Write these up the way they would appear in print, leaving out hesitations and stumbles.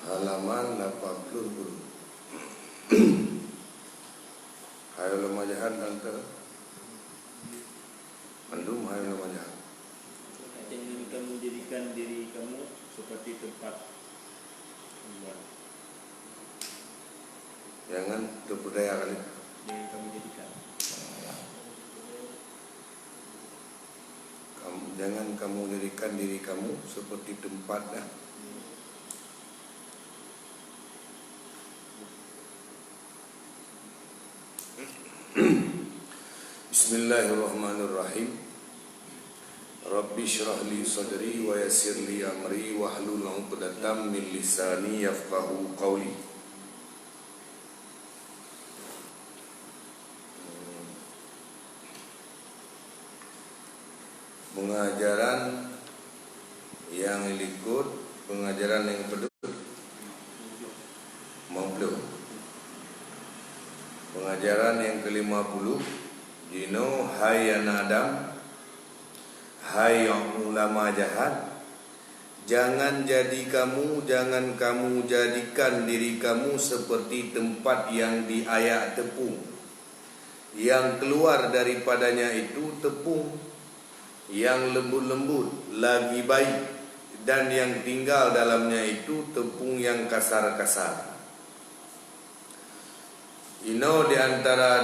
halaman 80. Hai ulama jahat antara Andum hai ulama jahat. Jangan kamu jadikan diri kamu seperti tempat buat. Jangan terpedaya kali. Jangan kamu jadikan. Jangan kamu jadikan diri kamu seperti tempat dah. Bismillahirrahmanirrahim. Rabbi syrah li sadri wa yassir li amri wa hlul 'uqdatam min lisani yafqahu qawli. Pengajaran yang ikut pengajaran yang kedua Maupluk. Pengajaran yang ke-50 Jino hai anak Adam, hai ulama jahat, jangan kamu jadikan diri kamu seperti tempat yang diayak tepung. Yang keluar daripadanya itu tepung yang lembut-lembut lagi baik, dan yang tinggal dalamnya itu tepung yang kasar-kasar. Ini di antara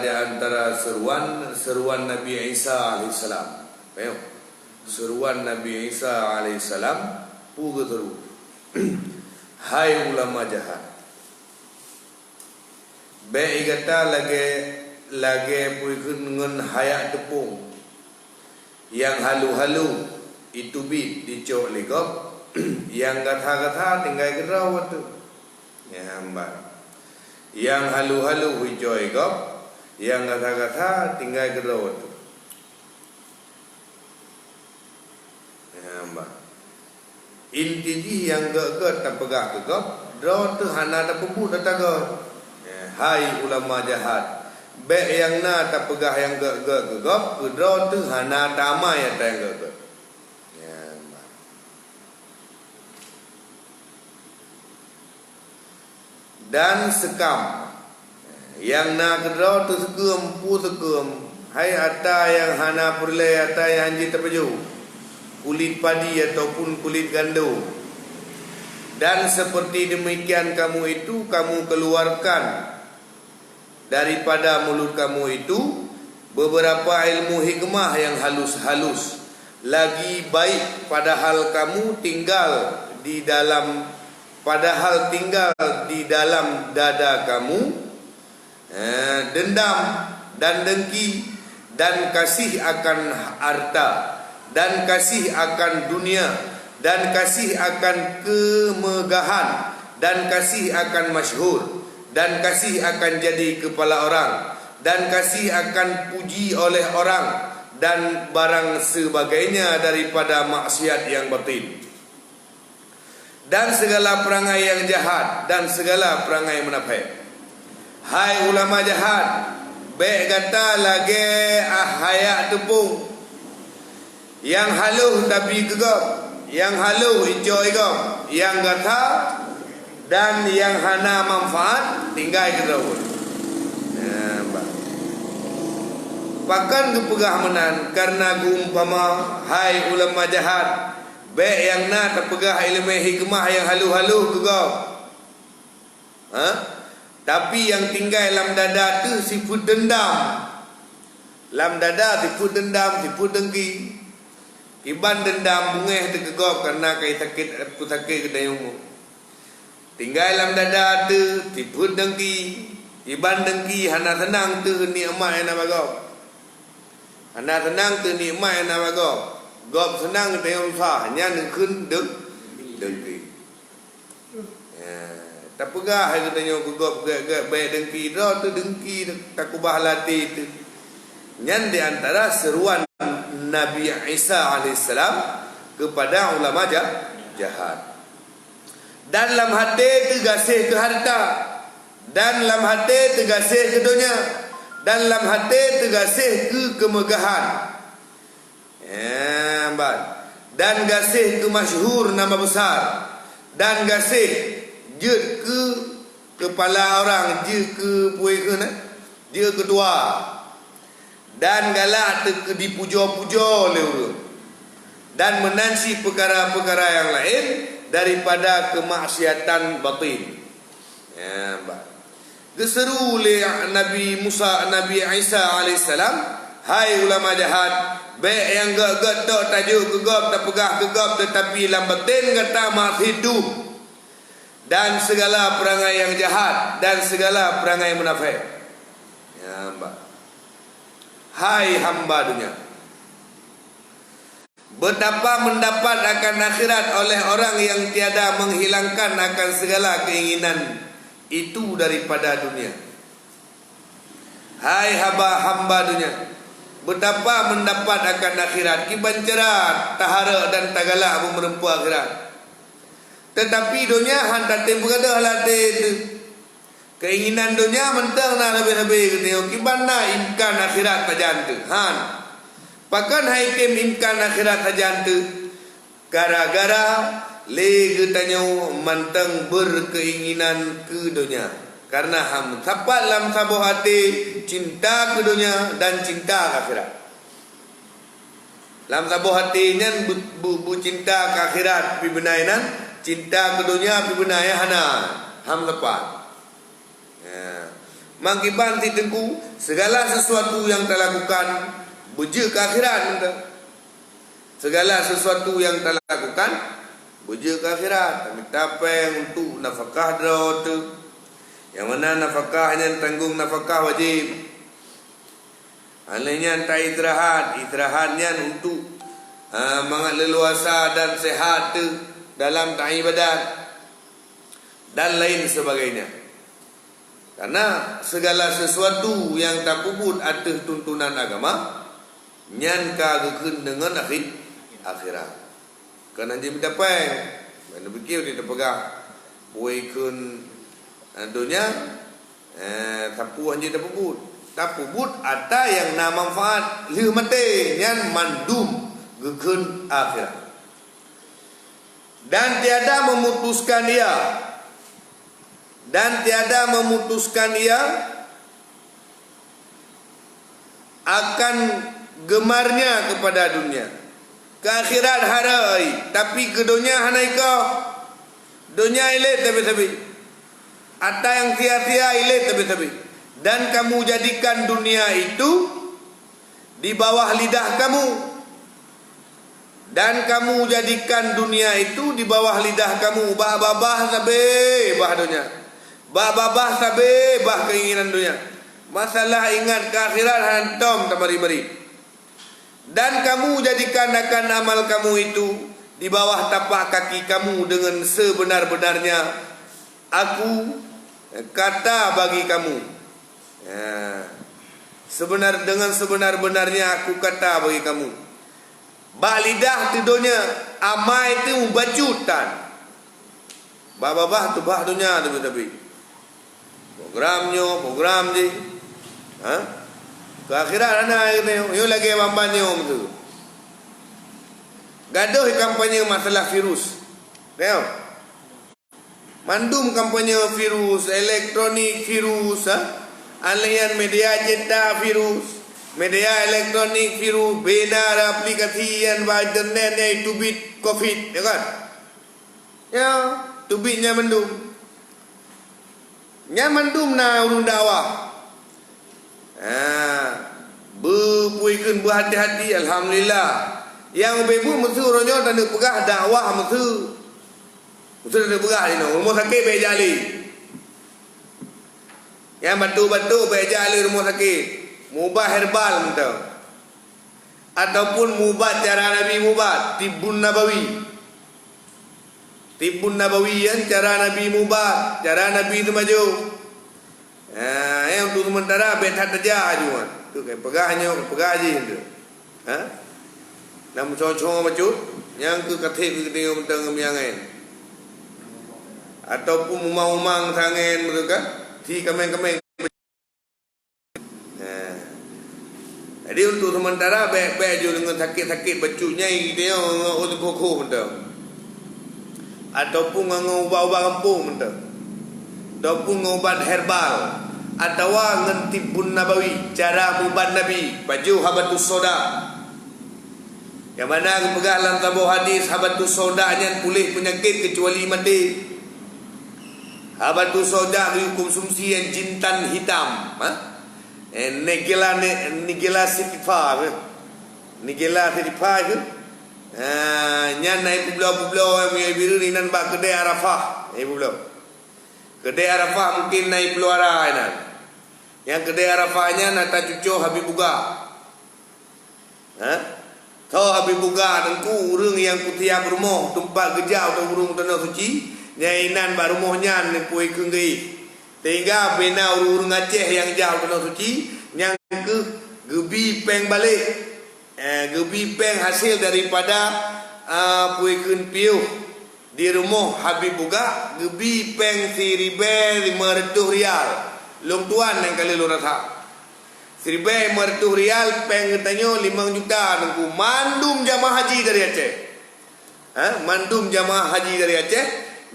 seruan Nabi Isa alaihissalam. Seruan Nabi Isa alaihissalam pugeteru. Hai ulama jahat. Be igata lage puikun ngen hayak tepung yang halu-halu itu bit dicok legop, yang gatha-gatha tinggal gerawat tu. Ya hamba. Yang halu-halu hijau egop, yang gatha-gatha tinggal gerawat tu. Ya hamba. Inti yang gak tak pegah ke gop, draw tu hana tak pebu datang gop. Hai ulama jahat. Baik yang na tak pegah yang gak draw tu hana damai yang gak. Ya. Dan sekam yang na draw tu segem. Hai ata yang hana perle ata yang hanji terpeju. Kulit padi ataupun kulit gandum. Dan seperti demikian kamu itu kamu keluarkan daripada mulut kamu itu beberapa ilmu hikmah yang halus-halus lagi baik, padahal tinggal di dalam dada kamu dendam dan dengki dan kasih akan harta dan kasih akan dunia dan kasih akan kemegahan dan kasih akan masyhur dan kasih akan jadi kepala orang dan kasih akan puji oleh orang dan barang sebagainya daripada maksiat yang batin dan segala perangai yang jahat dan segala perangai munafik. Hai ulama jahat, baik kata lagi hayak tepung yang haluh tapi gegap, yang haluh hijau egap, yang gatha dan yang hana manfaat tinggal ke daun. Pakan kepegah menan karena umpama hai ulama jahat baik yang na terpegah ilmu hikmah yang halu-halu gegap. Tapi yang tinggal dalam dada tu sifat dendam. Dalam dada sifat dendam, sifat dengki. Iban dendam bungeh tegegap karena kai sakit kedayungmu. Tinggal dalam dada tu tiput dengki. Iban dengki hana senang tu nikmat yang nak bagau. Hana senang tu nikmat yang nak bagau. Gop senang kita yang susah, hanya nengkun dengki. Tak pegah kita yang gop baik dengki dah tu dengki tak kubah latih tu. Yang di antara seruan Nabi Isa alaihissalam kepada ulama jahat. Dan dalam hati tergasih ke harta, dan dalam hati tergasih ke dunia, dan dalam hati tergasih ke kemegahan, dan gasih ke masyhur nama besar, dan gasih je ke kepala orang, je ke puai ke nak, je kedua. Dan galak ke dipuja-puja oleh orang. Dan menansi perkara-perkara yang lain daripada kemaksiatan batin. Ya, diseru oleh Nabi Musa, Nabi Isa alaihissalam, hai ulama jahat, baik yang gak tak tajuk gegap tak pegah gegap, tetapi lambatin kata mak hidup, dan segala perangai yang jahat dan segala perangai munafik. Ya, mbak. Hai hamba dunia, betapa mendapat akan akhirat oleh orang yang tiada menghilangkan akan segala keinginan itu daripada dunia. Hai hamba dunia, betapa mendapat akan akhirat, kibancerat tahara dan tagalak memerempu akhirat. Tetapi dunia hantar tempat ada halate itu. Keinginan dunia mentang nak lebih-lebih gitu. Kibana imkan akhirat tajan tu. Han. Pakan haikim imkan akhirat tajan tu. Gara-gara le tanyo mantang berkeinginan ke dunia. Karena ham sapat lam sabuh hati cinta ke dunia dan cinta ke akhirat. Lam sabuh hati nyan bu cinta ke akhirat pi benainan, cinta ke dunia pi benai hana ham lepas. Ya. Mangkiban ti tengku segala sesuatu yang terlakukan beje ke akhirat. Segala sesuatu yang terlakukan beje ke akhirat. Minta peng untuk nafkah dro tu. Yang mana nafkahnya tanggung nafkah wajib. Alanya tak istirahatnya untuk mangat leluasa dan sehat tu dalam ibadat dan lain sebagainya. Karena segala sesuatu yang tak puput atas tuntunan agama nyan kagakun dengan akhirat. Kerana dia mendapat mana fikir dia terpegang buikun dunia tapu hanya tak puput. Tak puput ada yang nama manfaat liu mate nyan mandum gekun akhirat. Dan tiada memutuskan ia akan gemarnya kepada dunia ke akhirat harai, tapi ke dunia hanai kau dunia ile tapi ada yang sia-sia ile tapi dan kamu jadikan dunia itu di bawah lidah kamu, dan kamu jadikan dunia itu di bawah lidah kamu. Babah sabe bah dunia, babah sabe bah keinginan dunia. Masalah ingat ke akhirat hantam tamari-mari. Dan kamu jadikan akan amal kamu itu di bawah tapak kaki kamu dengan sebenar-benarnya. Aku kata bagi kamu. Ya. Dengan sebenar-benarnya aku kata bagi kamu. Bak lidah tu dunia, amai tu bacutan. Babah tu bah dunia tapi. Program je. Ha? Ke akhirat ana yo lagi bambanyo tu. Gaduh kampanye masalah virus. Tengok. Mandum kampanye virus, elektronik virus, alian media cetak virus, media elektronik virus, benar aplikasi yang internet itu bit covid, ya kan? Ya, tubitnya mandum. Nya mandum na urun dakwah. Berpuikun berhati-hati, alhamdulillah. Yang bebu mesti orangnya tak ada pegah dakwah mesti tak ada pegah ni. Rumah sakit baik jali. Yang batu-batu baik jali rumah sakit. Mubah herbal mentau. Ataupun mubah cara Nabi mubah, tibun nabawi. Tibun nabawi kan cara Nabi mubah, cara Nabi itu maju. Yang untuk sementara betat aja juga. Tu kayak pegahnya, pegah aja tu. Nam cong-cong macam yang ke kathik ke dia mentang yang lain. Ataupun umang-umang sangen mereka si kameng-kameng. Jadi untuk sementara baik-baik je dengan sakit-sakit bacunya gitu yang untuk koko mentang. Ataupun ngau ubah-ubah kampung mentang. ataupun ubat herbal atau ngan tibbun nabawi, cara ubat Nabi, baju habatus soda. Yang mana pegang dalam tabuh hadis habatus soda nya pulih penyakit kecuali mati. Habatus soda konsumsi yang jintan hitam, Nigella sitifa, Nigella sitifa ke? Nya naik pulau-pulau yang biru ni nan bak kedai Arafah, pulau. Kedai Arafah mungkin naik pulau Arafah nan. Yang kedai Arafahnya nata cucu Habib Buga. Tahu Habib Buga tengku urang yang kutiap rumah tempat kerja atau urang tanah suci, nyainan ba rumahnya ni puai keunggei. Tengah bina urang Aceh yang jauh tanah suci, yang ke gebi peng balik. Gebi peng hasil daripada puai keun piuh di rumah Habib Buga, gebi peng 1,500 rial. Long tuan yang kali lu rasa 1,500 rial peng katanya 5 juta nunggu mandum jamaah haji dari Aceh. Mandum jamaah haji dari Aceh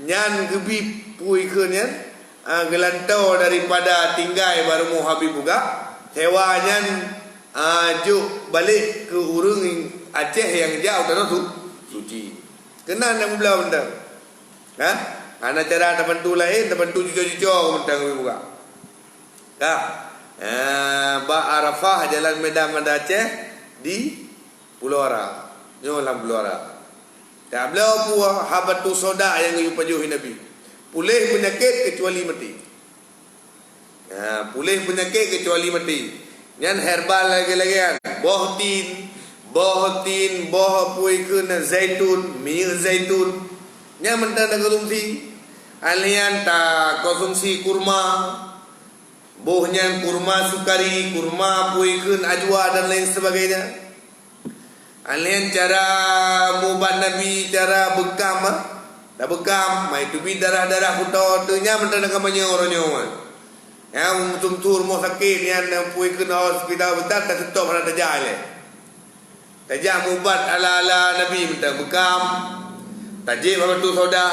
nyan gebi pui keunnya gelantau daripada tinggai baru mau Habib Buga sewanya juk balik ke urang Aceh yang jauh tanah suci. Kena nak belah benda. Ana cara terbantu lain, terbantu cucu-cucu mentang Habib Buga. Ba Arafah jalan Medan Manda Aceh di Pulau Ara. Nyolam Pulau Ara. Tak belau puah habatus soda yang dipajuhi Nabi. Pulih penyakit kecuali mati. Pulih penyakit kecuali mati. Nyan herbal lagi-lagi kan. Bohtin, boh puai keun zaitun, minyak zaitun. Nyan mentang konsumsi. Alian tak konsumsi kurma. Bohnya kurma sukari, kurma puikeun ajwa dan lain sebagainya. Alian cara mubat Nabi, cara bekam dah bekam, mai tu bi darah-darah puto tu nya mentang kampanye oronyo. Yang tumtur mo sakit yang puikeun hospital betat tak tutup ada tajal le. Tajak mubat ala-ala Nabi mentang bekam. Tajik habatus soda,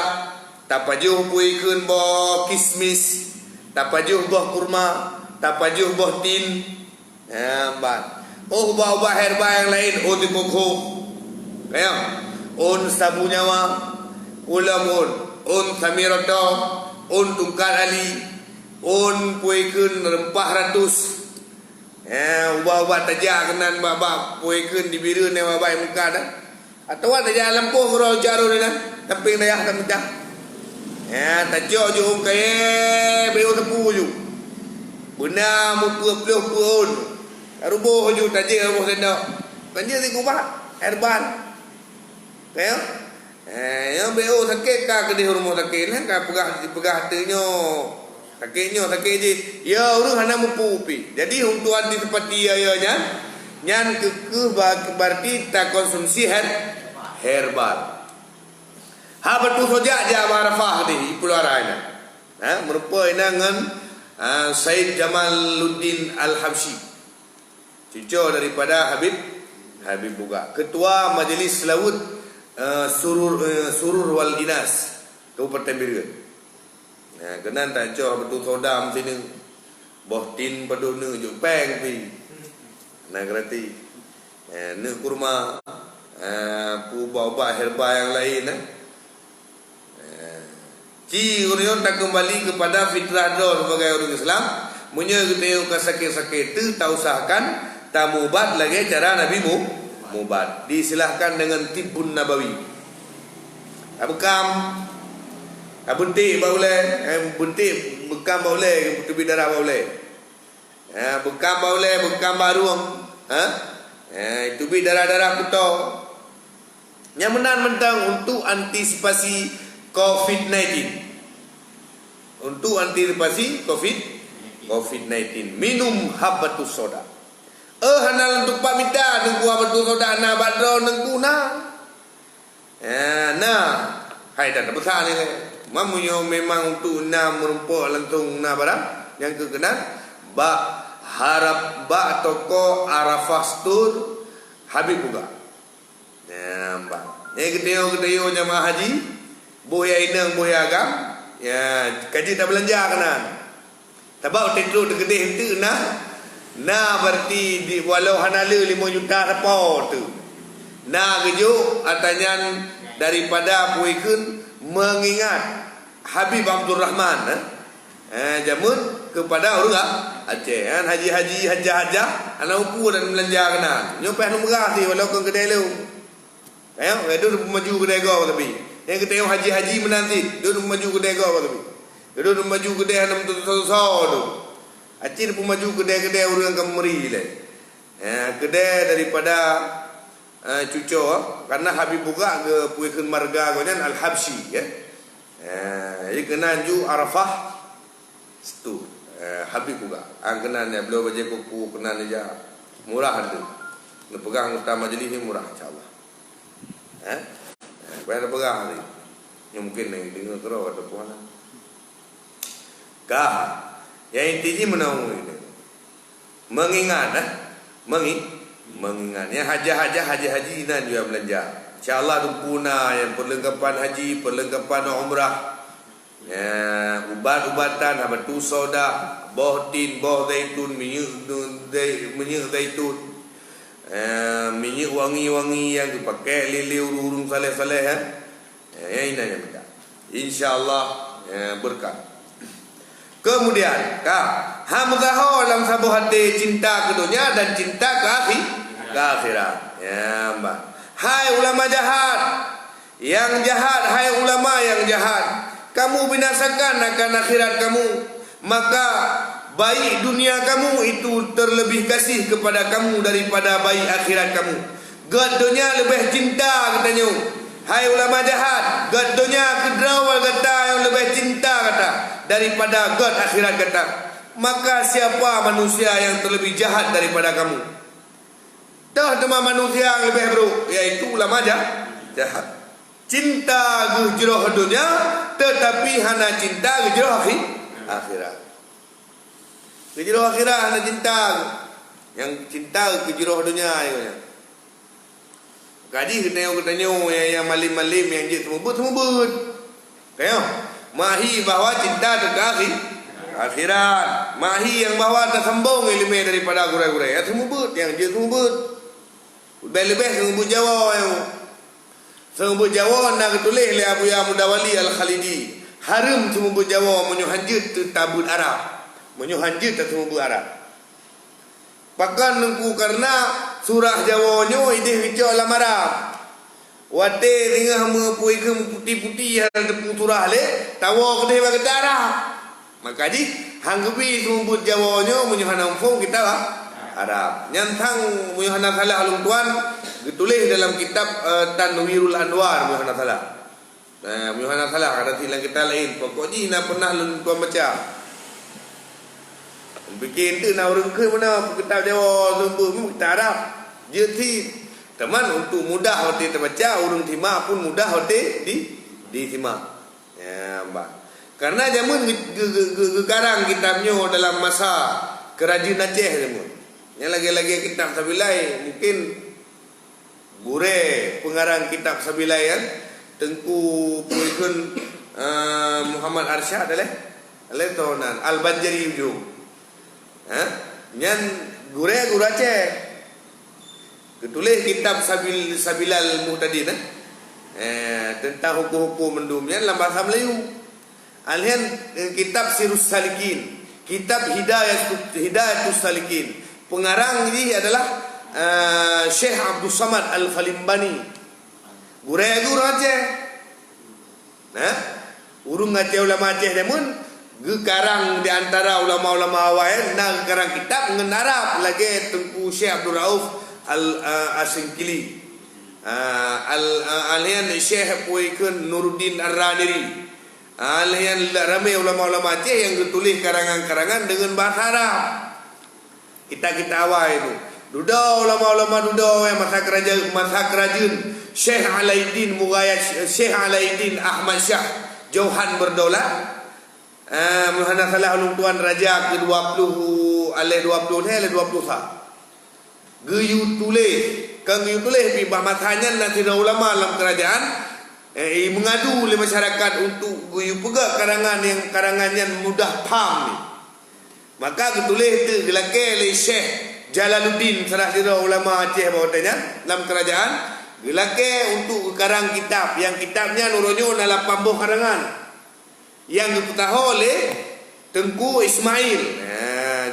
tapajuh puikeun bo kismis. Tak pajuh buah kurma, tak pajuh buah tin. Ubat-ubat herbal yang lain, di koko. Sabu nyawa, ulamun, samiroto, tungkar ali, puikeun rempah ratus. Ubat-ubat tajak kenan babak puikeun dibiru ne babak muka dah. Atau tajak lampuh gurau jaru dah, tapi dayah tak mudah. Tajak je orang kaya beri tepu je. Benar muka-muka pun. Rubuh je tajak rubuh sendak. Tajak si kubat herbal. Kaya? Yang beri sakit kah kedih rumah sakit lah. Kah pegah hatinya. Sakitnya sakit je. Ya orang hana mupu-upi. Jadi untuk anti seperti ya nya. Nyan kekeh berarti tak konsumsi herbal. Habatus soja je Arafah di Pulau Arafah. Merupakan dengan Said Jamaluddin Al-Habsyi. Cucu daripada Habib Buga. Ketua Majlis Laut Surur wal Inas Kabupaten Birga. Kenan tak cok habatus soda mesti ni. Bohtin paduna juk peng pi. Nah gratis. Ni kurma ubat-ubat herbal yang lain Orang tak kembali kepada fitrah dah sebagai orang Islam. Munya kita ke sakit-sakit tu tak usahkan tak mubat lagi cara Nabi mubat. Disilahkan dengan tibbun nabawi. Bekam, bentik boleh, bentik bekam boleh, tebi darah boleh. Bekam boleh, bekam baru. Itu bi darah-darah kuto. Yang mentang untuk antisipasi COVID-19. Untuk antisipasi COVID-19 minum habatus soda. Hanal untuk pamida nunggu habatus soda na badro nunggu na. Hai dah besar ni. Mamunyo memang untuk na merumpuk langsung na barang yang kekenan harap toko Arafah Stur Habib Buga. Yang kedua jamaah haji boya inang boya agam Ya, kaji tak belanja kanan. Tabau tentu tegedeh itu nah berarti di walau hanala 5 juta apa tu. Nah gejo atanyan daripada puikeun mengingat Habib Abdul Rahman jamun kepada orang Aceh kan haji-haji hajah-hajah anak upu dan belanja kanan. Nyopeh nu merah ti walau ke kedai lu. Ayo, itu maju kedai kau tapi. Yang kita yang haji-haji menanti, dia maju kedai kau tapi. Dia maju kedai hanam tu tu. Aceh pun maju kedai-kedai orang Kemeri le. Kedai daripada cucu karena Habib buka ke puikeun marga gonan Al-Habsyi ya. Jadi kena ju Arafah situ. Habib buka. Kenan ya beliau baca kuku kenan aja. Murah tu. Pegang utama majlis ni murah insya-Allah. Bayar pegang ni. Yang mungkin ni dengar terus ada puan. Kah yang intinya menaung ini mengingat mengingat yang haji-haji dan juga belanja insyaAllah dumpuna yang perlengkapan haji perlengkapan umrah ya, ubat-ubatan habatu soda boh tin boh zaitun minyak zaitun minyak wangi-wangi yang dipakai lili urung saleh-saleh ya ini yang minta insyaAllah berkah. Kemudian hamgaho dalam sabuh hati cinta ke dunia dan cinta ke akhirat. Ya, Mbak. Hai ulama jahat, yang jahat, hai ulama yang jahat, kamu binasakan akan akhirat kamu, maka baik dunia kamu itu terlebih kasih kepada kamu daripada baik akhirat kamu. Gadonya lebih cinta katanya. Hai ulama jahat, gadonya kedrawal kata yang lebih cinta kata daripada God akhirat kata. Maka siapa manusia yang terlebih jahat daripada kamu? Dah tema manusia yang lebih buruk, yaitu ulama jahat. Cinta gejroh dunia, tetapi hana cinta gejroh akhirat. Gejroh akhirat hana cinta, yang cinta gejroh dunia ya. Kaji ketanya yang malim-malim yang je semubut. Tengok. Mahi bahawa cinta terkasih akhirat. Mahi yang bahawa tersembung ilmu daripada gurai-gurai. Ya semubut yang je semubut. Lebih-lebih semubut Jawa yang semubut Jawa nak ditulis oleh Abu Ya Mudawali Al-Khalidi. Harum semubut Jawa menyuhanjut tabut Arab. Menyuhanjut semubut Arab. Pakan nengku karena surah Jawanya idih hijau alam Arab. Wate tengah mempunyai putih-putih yang tepung surah le, tawa kedai bagi Arab. Maka di hanggebi sumbut Jawanya menyuhan ampung kita Arab. Nyantang menyuhan salah alung tuan ditulis dalam kitab Tanwirul Anwar menyuhan salah. Menyuhan salah ada tilang kita lain. Pokoknya nak pernah alung tuan baca. Bikin tu nak orang ke mana kitab Jawa sumber kita Arab. Jadi teman untuk mudah hati terbaca urang terima pun mudah hati diterima. Ya, Mbak. Karena zaman sekarang kitabnya dalam masa kerajaan Aceh zaman. Yang lagi-lagi kitab Sabilai mungkin gure pengarang kitab Sabilai kan Tengku Puikun Muhammad Arsyad adalah tonan Al-Banjari ujung. Nyan gure Aceh ketulis kitab Sabilal Muhtadin tentang hukum-hukum mendumnya dalam bahasa Melayu. Alian kitab Sirus Salikin, kitab Hidayatus Salikin. Pengarang ini adalah Syekh Abdul Samad Al-Falimbani. Gure Aceh. Urung Aceh ulama Aceh demun gekarang di antara ulama-ulama awal nak karang kitab ngen Arab lagi Tengku Syekh Abdul Rauf Al-Asingkili alian Syekh Puikun Nuruddin Ar-Radiri alian ramai ulama-ulama Aceh yang ditulis karangan-karangan dengan bahasa Arab. Kita awal itu duda ulama-ulama duda yang masa kerajaan Syekh Alaiddin Mughayat Syekh Alaiddin Ahmad Shah Johan Berdaulat Muhammad salah ulung tuan raja ke-20 alih 20 ni alih 20 sah. Geyu tulis bi bahmasanya nanti ulama dalam kerajaan mengadu oleh masyarakat untuk pegak karangannya mudah faham ni. Maka ketulis tu gelake oleh Syekh Jalaluddin Sarah Sirah ulama Aceh bawatanya dalam kerajaan gelake untuk karang kitab yang kitabnya nuronyo dalam 80 karangan yang diputaho oleh Tengku Ismail.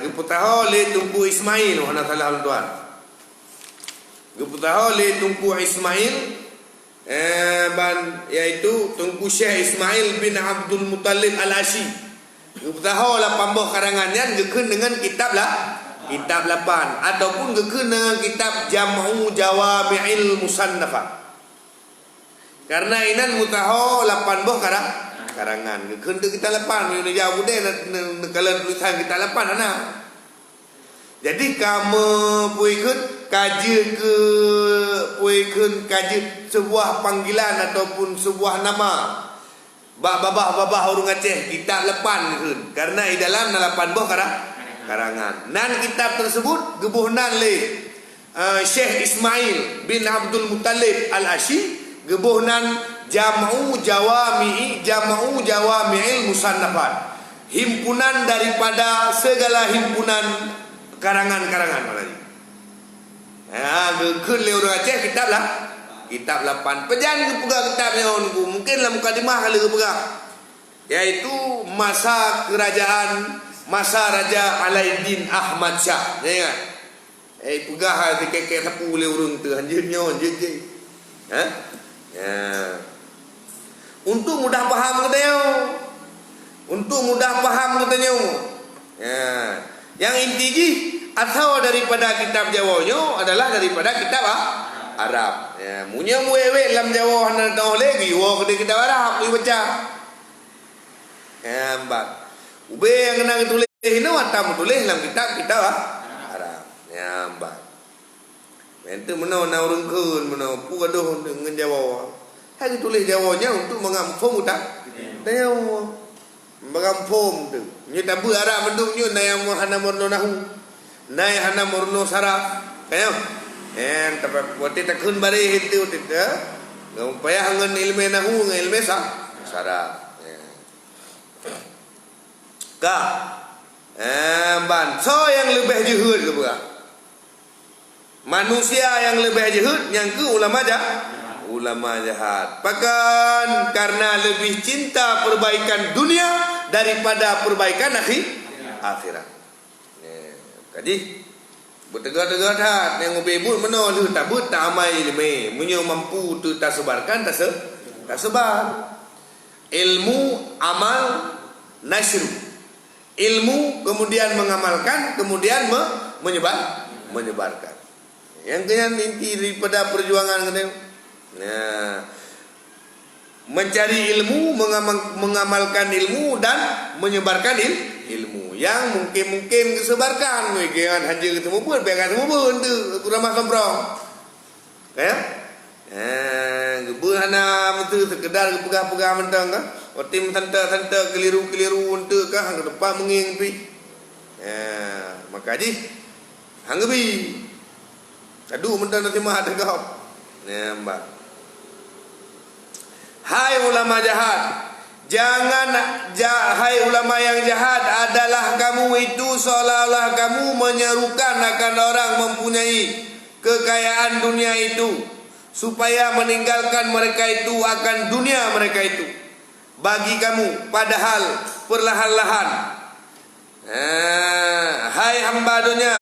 Diputaho oleh Tengku Ismail mana salah tuan. Diputaho oleh Tengku Ismail yaitu Tengku Syekh Ismail bin Abdul Muttalib Al-Ashi. Diputaho lah 80 karangannya gekeun dengan kitab 8 ataupun gekeun dengan kitab Jam'u Jawami'il Musannafah. Karena inan mutaho 80 karangan gekeun teu kita 8 yo jauh deh kalau tulisan kita 8 ana. Jadi kamu puikeun kaji sebuah panggilan ataupun sebuah nama babah orang Aceh kitab 8 gekeun karena di dalam 80 karangan. Dan kitab tersebut gebuhnan le Syekh Ismail bin Abdul Muttalib Al-Ashi gebuhnan Jam'u Jawami'il Musannafat, himpunan daripada segala himpunan karangan-karangan lagi. Gekeun le orang Aceh kitab 8. Pejan ke pegang kitabnya mungkin lah mukadimah kali ke pegang. Yaitu masa Raja Alaiddin Ahmad Shah. Ya ingat? Pegah kekek sapu le urang tu anjeunnya je. Untuk mudah paham katanya. Yang inti atau daripada kitab Jawanya adalah daripada kitab Arab. Munya muewe dalam Jawa hana tahu lagi wo ke kitab Arab boleh baca. Mbak. Ube yang kena tulis ini watam tulis dalam kitab Arab. Mbak. Ente mana urang keun mana pu gaduh dengan Jawa. Hai tulis Jawanya untuk mengampung utak. Tahu. Mengampung tu. Nya tabu Arab bentuknya na yang hana morno nahu. Na yang hana morno saraf. Kayo. Tapi waktu takun bari itu tidak, upaya hangan ilmu nahu, ilmu saraf. So yang lebih jehud ke bukan? Manusia yang lebih jehud yang ke ulama jahat. Bahkan karena lebih cinta perbaikan dunia daripada perbaikan akhirat. Jadi bertegak-tegak hat yang ubebut mana lu tak amai ilmu munyo mampu tu tak sebarkan tak sebar. Ilmu amal nasyru. Ilmu kemudian mengamalkan kemudian menyebarkan. Yang kemudian inti daripada perjuangan kita. Mencari ilmu, mengamalkan ilmu dan menyebarkan ilmu yang mungkin disebarkan. Mungkin hanya ketemu pun, pegang semua pun tu kurang somprong. Ya? Gebuhana itu sekedar pegang mentang kan. Otim tanta keliru untuk kah ke depan menging pi. Maka ji hangbi. Aduh mentang nanti mah ada kau. Mbak. Hai ulama jahat, hai ulama yang jahat adalah kamu itu seolah-olah kamu menyerukan akan orang mempunyai kekayaan dunia itu supaya meninggalkan mereka itu akan dunia mereka itu bagi kamu, padahal perlahan-lahan. Hai hamba dunia,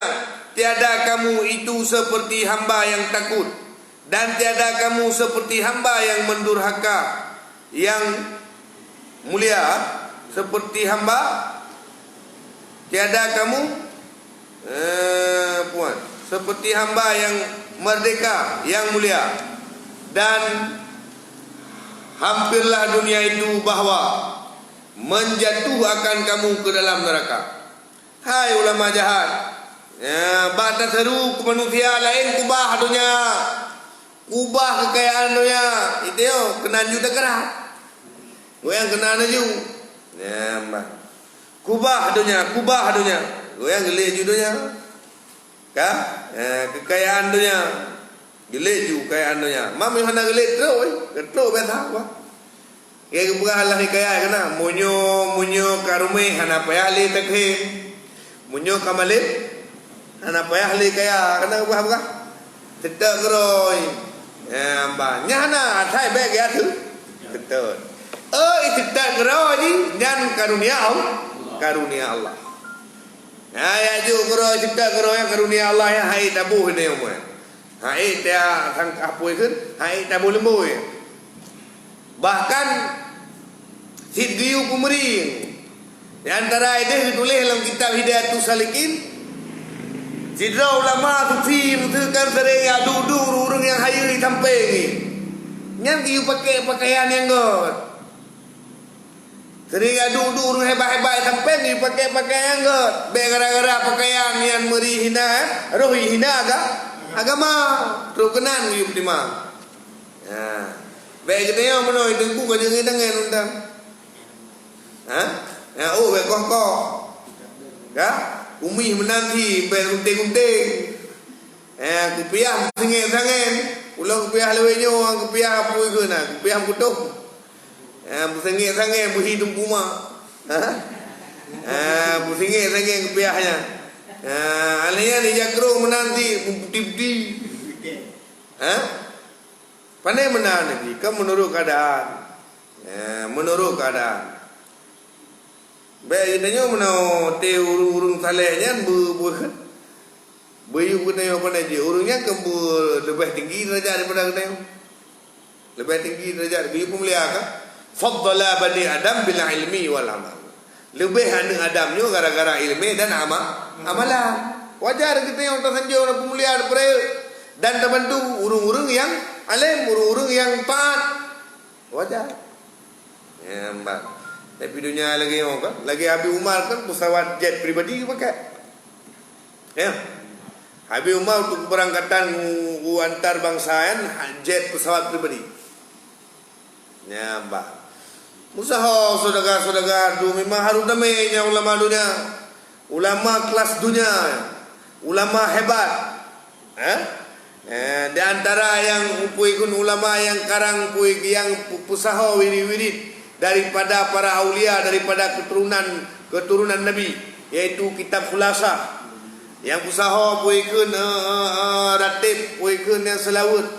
tiada kamu itu seperti hamba yang takut. Dan tiada kamu seperti hamba yang mendurhaka, yang mulia seperti hamba. Tiada kamu seperti hamba yang merdeka, yang mulia. Dan hampirlah dunia itu bahwa menjatuh akan kamu ke dalam neraka. Hai ulama jahat, batas seru ke manusia lain kubah dunia. Ubah kekayaan dunia itu yo kena juta kerat. Goyang kena naju. Mbak. Kubah dunia. Goyang gele judunya. Kekayaan dunia. Gelit ju kayak anunya. Mami hana gelit terus betah apa? Kayak berhalah kayak kena munyo karume hana payah li takhe. Munyo kamalip hana payah li kayak kena berah. Tidak geroi. Banyak hana thai beg ya tu. Betul. Itu tidak geroi ni dan karunia Allah. Ya ju geroi tidak geroi karunia Allah ya hai tabuh ni umur. Hai dia sang apoi keun, hai tabuh lemboi. Bahkan Siddiu Kumering di antara itu ditulis dalam kitab Hidayatus Salikin. Sidra ulama sufi mutukan sering adu urung yang hayu sampai ni. Nyan dia pakai pakaian yang god. Sering adu urung hebat-hebat sampai ni pakai pakaian god. Gara-gara pakaian yang meri hina, rohi hina agama. Terus kenan dia optimal. Ya. Baik kita yang menoi tengku ka jeung dengan undang. Ya baik kok. Ya, umi menanti baik gunting-gunting. Kupiah sengit-sengit. Ulang kupiah lewenya orang kupiah apa ke nak? Kupiah putuh. Sengit-sengit berhidung kuma. Sengit-sengit kupiahnya. Alanya ni jakrung menanti putih-putih. Pandai menahan lagi. Kan menurut keadaan. Menurut keadaan. Baik kita menau te urung salehnya Bayu kita apa je urungnya ke lebih tinggi derajat daripada kita. Lebih tinggi derajat. Bayu pun melihat kan. Faddala bani Adam bil ilmi wal amal. Lebih anak Adamnya gara-gara ilmu dan amalan. Wajar kita yang tersanjung dan pemulihan dan terbantu urung-urung yang alim, urung-urung yang taat. Wajar. Ya, mbak. Tapi dunia lagi orang kan, lagi Habib Umar kan pesawat jet pribadi pakai. Ya. Habib Umar untuk keberangkatan antar bangsaan jet pesawat pribadi. Ya, mbak. Musaho saudara-saudara tu memang harus namanya ulama dunia. Ulama kelas dunia. Ulama hebat. Di antara yang puikun ulama yang karang puik yang pusaho wirid-wirid daripada para aulia, daripada keturunan Nabi, yaitu kitab Khulasah. Yang pusaho puikun ratib, puikun yang selawat,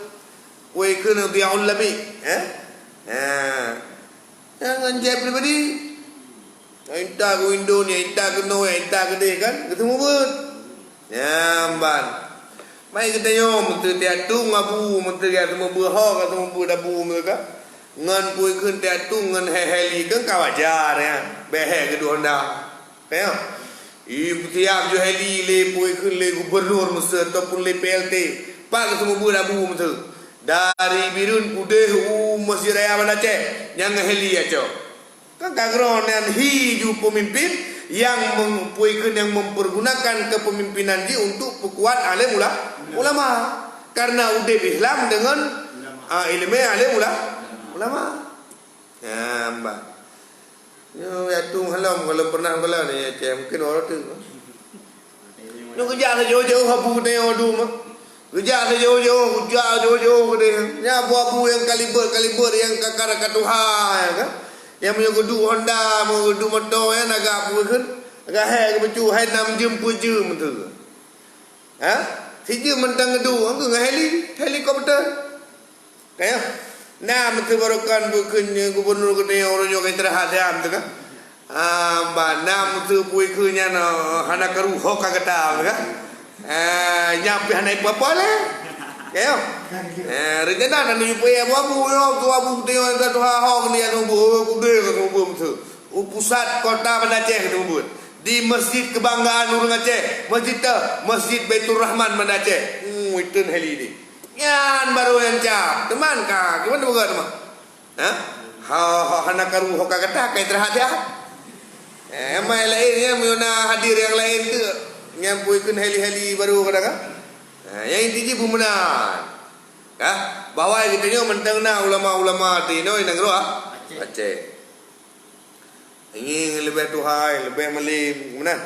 puikun Diyaul Lami. Yang anjay pribadi. Entah ke Indonesia, entah ke Norway, entah ke dia kan, ketemu pun. Ya, mbak. Mai kita yo menteri tiatung abu menteri atau membuah atau membuah dabu mereka ngan pui kun tiatung ngan heli kan kawajar ya behe kedua anda ya ibu tiap jo heli le pui kun le gubernur Mesir ataupun le PLT pak ketemu membuah dabu menteri dari Birun Kudeh Mesir Raya Aceh yang heli aja kan kagron yang hiju pemimpin yang mempuikan yang mempergunakan kepemimpinan dia untuk perkuat alim ulama karena udip Islam dengan ilmu alim ulama. Ya mbak. Ya tu halam kalau pernah kalau ni mungkin orang tu. Lu kerja sejauh-jauh habu ni odu mah. Kerja sejauh-jauh dia. Ya abu yang kaliber yang kakar katuha kan. Yang punya gedu Honda, gedu motor yang agak apa kan? Agak hai ke becu, hai 6 jam pun tu. Si jam mentang gedu, angka ngah helikopter. Kaya, menteri barukan bukan gubernur kena orang yang istirahat jam tu kan? Menteri puikunya hana karu hok kata kan? Nyapi hana apa le? Kaya, rencana nak nyupai abu tu abu tengok tu hok ni anu kude tu pusat kota Aceh tu di Masjid Kebanggaan Urang Aceh, Masjid Baitur Rahman Aceh. Itu heli ni. Yan baru yang cap. Teman ka, gimana bukan teman? Hana karu hok kata kai terhadap. Mai lain ya meuna hadir yang lain tu. Yang puikeun heli-heli baru kadang. Yang intinya benar. Bahwa kita ni mentang ulama-ulama tino yang negara Aceh. Ini lebih tuhai, lebih melim, mana?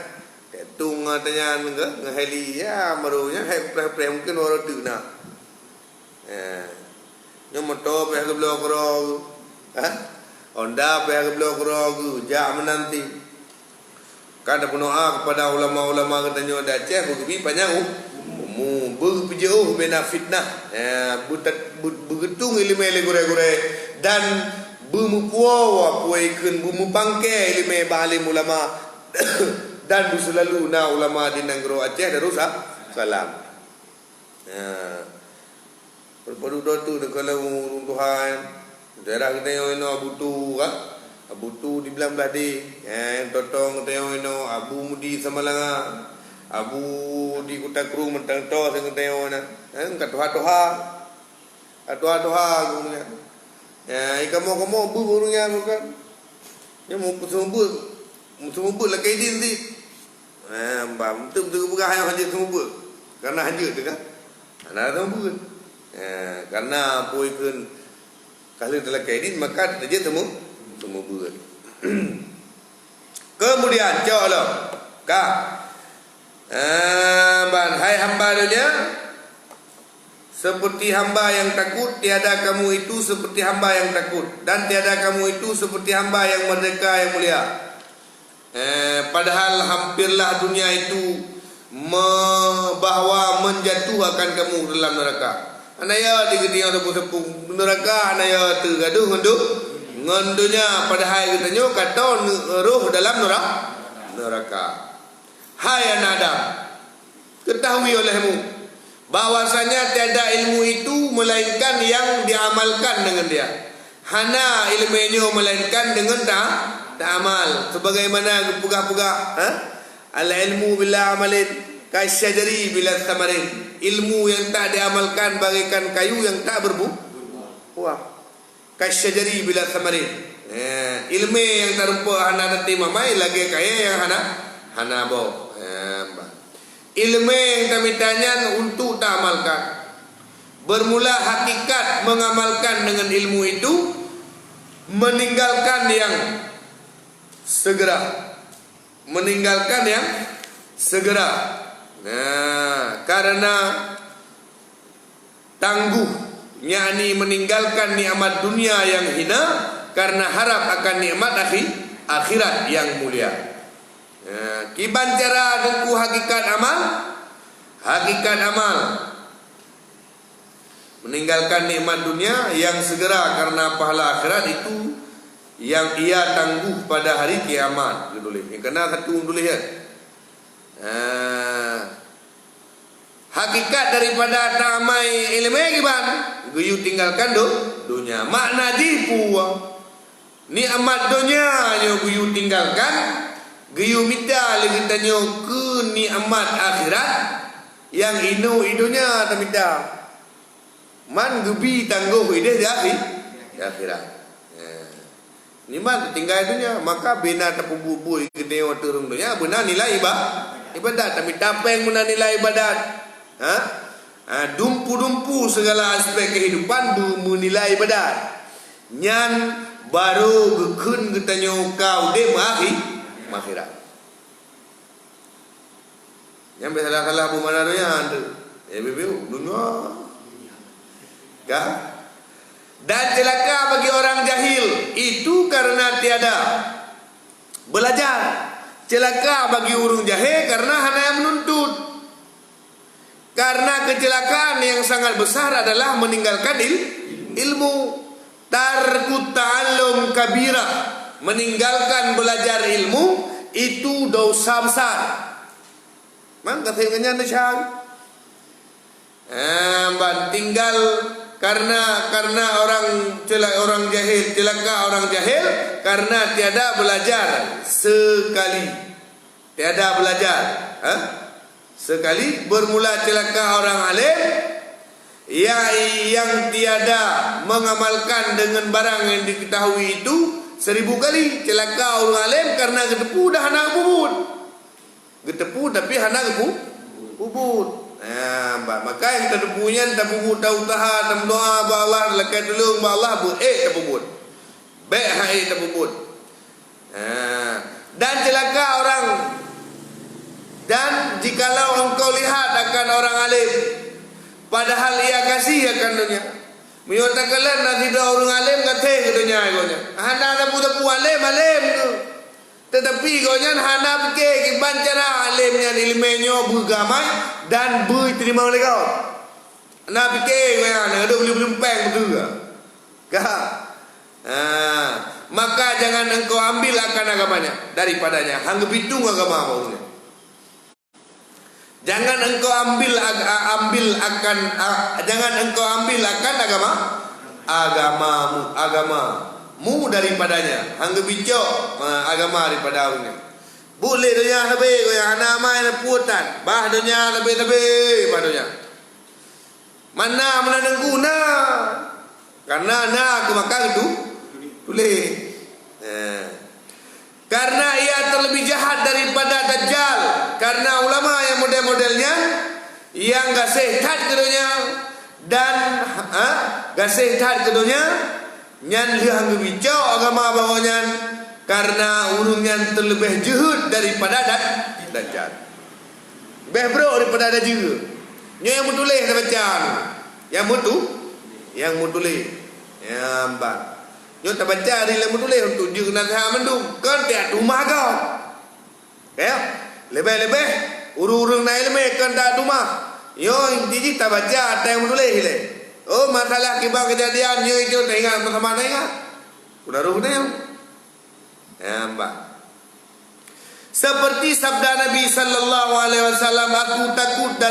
Tung tanya ngeheli ya, barunya hai mungkin orang tu nak. Nyo motor pe ke blok ro. Ha? Honda pe ke blok ro jam nanti. Kada berdoa kepada ulama-ulama katanya dah Aceh begitu panjang umum berjauh bena fitnah. Begitung ilmu gore-gore dan bumupuawa puaikeun bumupangke ilmu balim ulama dan selalu na ulama di negeri Aceh darusa salam. Perpadu tu kalau Tuhan daerah kita yang butuh butuh di belah di totong teo ino abu mudi Samalanga abu di Kota Kru mentang to sing teo na katoha-toha gumnya ikamu bu burungnya bukan ya mau sumbu lagi di mbam tu bukan hanya sumbu karena hanya tu kan ana sumbu karena poikeun kalau dalam kaidin maka dia temu buat. Kemudian coba hai hamba dunia, seperti hamba yang takut tiada kamu itu seperti hamba yang takut, dan tiada kamu itu seperti hamba yang merdeka yang mulia. Padahal hampirlah dunia itu bahwa menjatuhkan kamu dalam neraka. Anaya digediang tepung neraka, anaya tergaduh ngondunya padahal katanya kata roh dalam neraka. Hai anak Adam, ketahui olehmu bahwasanya tiada ilmu itu melainkan yang diamalkan dengan dia. Hana ilmunya melainkan dengan tak amal. Sebagaimana pugah-pugah, al ilmu bila amalin kasyajari bila samarin. Ilmu yang tak diamalkan bagaikan kayu yang tak berbuah. Kasyajari bila samarin. Ilmu yang terumpa hana nanti mamai lagi kaya yang hana bau. Ilmu yang kami tanya untuk tak amalkan. Bermula hakikat mengamalkan dengan ilmu itu, meninggalkan yang segera. Karena tangguh, yakni meninggalkan nikmat dunia yang hina karena harap akan nikmat akhirat yang mulia. Kiban cara dengku hakikat amal meninggalkan nikmat dunia yang segera karena pahala akhirat itu yang ia tangguh pada hari kiamat. Kena satu dulu ya. Hakikat daripada tamai ilmu kiban guyu tinggalkan dunia. Makna dipu nikmat dunia yo guyu tinggalkan, guyu minta lagi tanyo ke nikmat akhirat yang idunya tamida. Man gebi tangguh ide di akhirat. Nikmat tinggal dunia maka bina tapubu gedeo turung dunia benar nilai ibadat tapi tapeng benar nilai ibadat. Dumpu-dumpu segala aspek kehidupan menilai ibadat. Nyan baru gekun getanyo kau de akhirat. Yang salah bu mana doyan tu. Bebu dunia. Dan celaka bagi orang jahil itu karena tiada belajar. Celaka bagi orang jahil karena hanya yang menuntut. Karena kecelakaan yang sangat besar adalah meninggalkan ilmu. Tarku ta'allum kabira, meninggalkan belajar ilmu itu dosa besar. Mang katanya anda syah. Tinggal karena orang jahil, celaka orang jahil karena tiada belajar sekali. Tiada belajar, sekali. Bermula celaka orang alim yang tiada mengamalkan dengan barang yang diketahui itu 1000 kali. Celaka orang alim karena getepu dah hana bubut. Getepu tapi hana bubut. Maka yang terpunya tak bubut tahu taha tak doa ba Allah lekat dulu ba Allah tak bubut. Baik tak bubut. Dan celaka orang. Dan jikalau engkau lihat akan orang alim padahal ia kasih akan dunia. Miyota kalan nanti dah orang alim kata ke dunia gonya. Hana tak punya alim tu. Tetapi gonya hana fikir bancara alimnya ilmunya bergamai dan berterima oleh kau. Hana fikir gonya ada belum peng betul ke? Kah? Maka jangan engkau ambil akan agamanya daripadanya. Hang bitung agama maunya. Jangan engkau ambil akan agamamu daripadanya. Hang bicok agama daripada orang. Boleh dunia lebih kau yang ana mai putan. Bah dunia lebih bah dunia. Mana guna? Karena nak aku makan itu boleh. Karena ia terlebih jahat daripada Dajjal. Karena ulama yang model-modelnya yang gak sehat ke dunia dan gak sehat ke dunia nyan liang bicau agama bawanya karena urungnya terlebih jahat daripada Dajjal. Beh bro daripada Dajjal. Yang mutuleh dah baca. Yang mutuleh. Ya mbak. Nyo tak baca di lembu tulis untuk dia kena tahan mendung. Kan tiap rumah kau. Ya. Lebih-lebih urung-urung naik lemeh kan tak rumah. Yo jadi tak baca ada yang tulis le. Oh masalah kibar kejadian yo itu tak ingat sama-sama ingat. Udah ruh dia. Ya mbak. Seperti sabda Nabi sallallahu alaihi wasallam, aku takut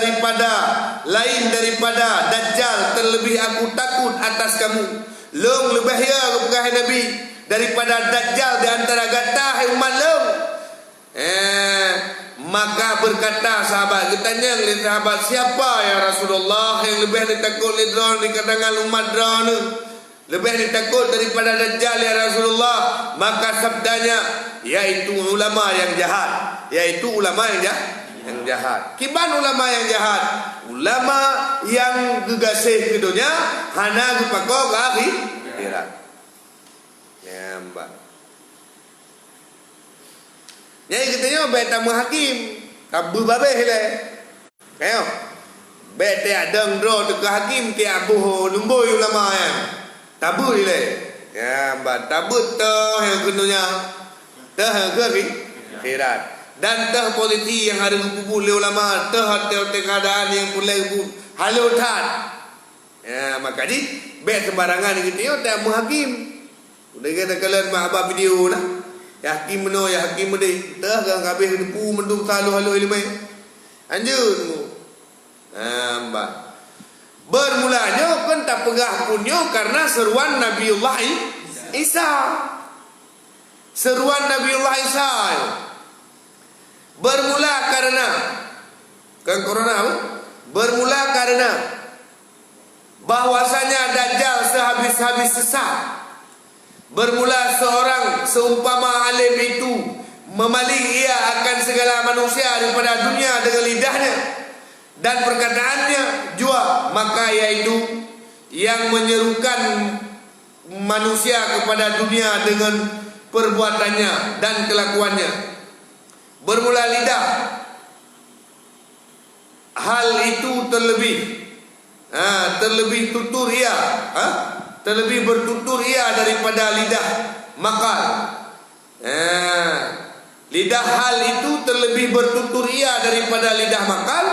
lain daripada Dajjal, terlebih aku takut atas kamu. Long lebih ya kepada Nabi daripada Dajjal di antara gatah umat long. Maka berkata sahabat, ditanya oleh sahabat, siapa ya Rasulullah yang lebih ditakut di kalangan umat drone? Lebih ditakut daripada Dajjal ya Rasulullah. Maka sabdanya, yaitu ulama yang jahat. Yang jahat. Kiban ulama yang jahat? Ulama yang gegasih ke dunia hana gupako ke akhirat. Ya mbak. Nyai katanya beta hakim tabu babeh le. Kayo. Beta adang dro ke hakim ke abu lumboi ulama yang tabu le. Ya mbak tabu toh yang kedunya. Toh ke akhirat. Dan teh politi yang ada kubu ulama, teh hotel keadaan yang boleh halu tat. Ya maka di bet sembarangan gitu yo tak muhakim. Udah kita kalian mah apa video lah. Ya hakim meno ya hakim mede. Teh gang habis depu mendung halu ilmu. Anjur mu. Mbak. Bermulanya kan tak pegah punyo karena seruan Nabiullah Isa. Seruan Nabiullah Isa. Bermula karena bahwasanya Dajjal sehabis-habis sesat. Bermula seorang seumpama alim itu memaling ia akan segala manusia daripada dunia dengan lidahnya dan perkataannya jua, maka yaitu yang menyerukan manusia kepada dunia dengan perbuatannya dan kelakuannya. Bermula lidah, hal itu terlebih tutur ia, terlebih bertutur ia daripada lidah makal. Lidah hal itu terlebih bertutur ia daripada lidah makal.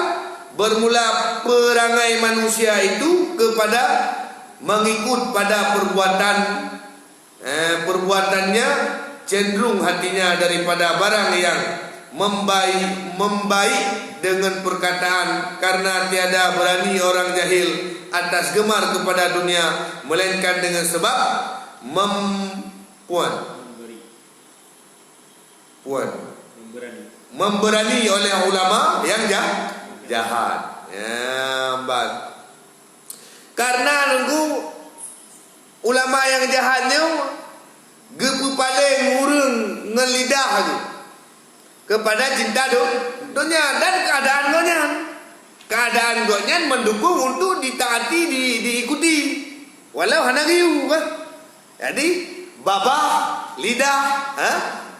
Bermula perangai manusia itu kepada mengikut pada perbuatannya, cenderung hatinya daripada barang yang membaik dengan perkataan, karena tiada berani orang jahil atas gemar kepada dunia melainkan dengan sebab memberani oleh ulama yang jahat. Ya, mbak. Karena nunggu ulama yang jahatnya gepu paling urung ngelidah kepada cinta dunia dan keadaan gonya mendukung untuk ditaati, diikuti walau hana riu kan. Jadi babah lidah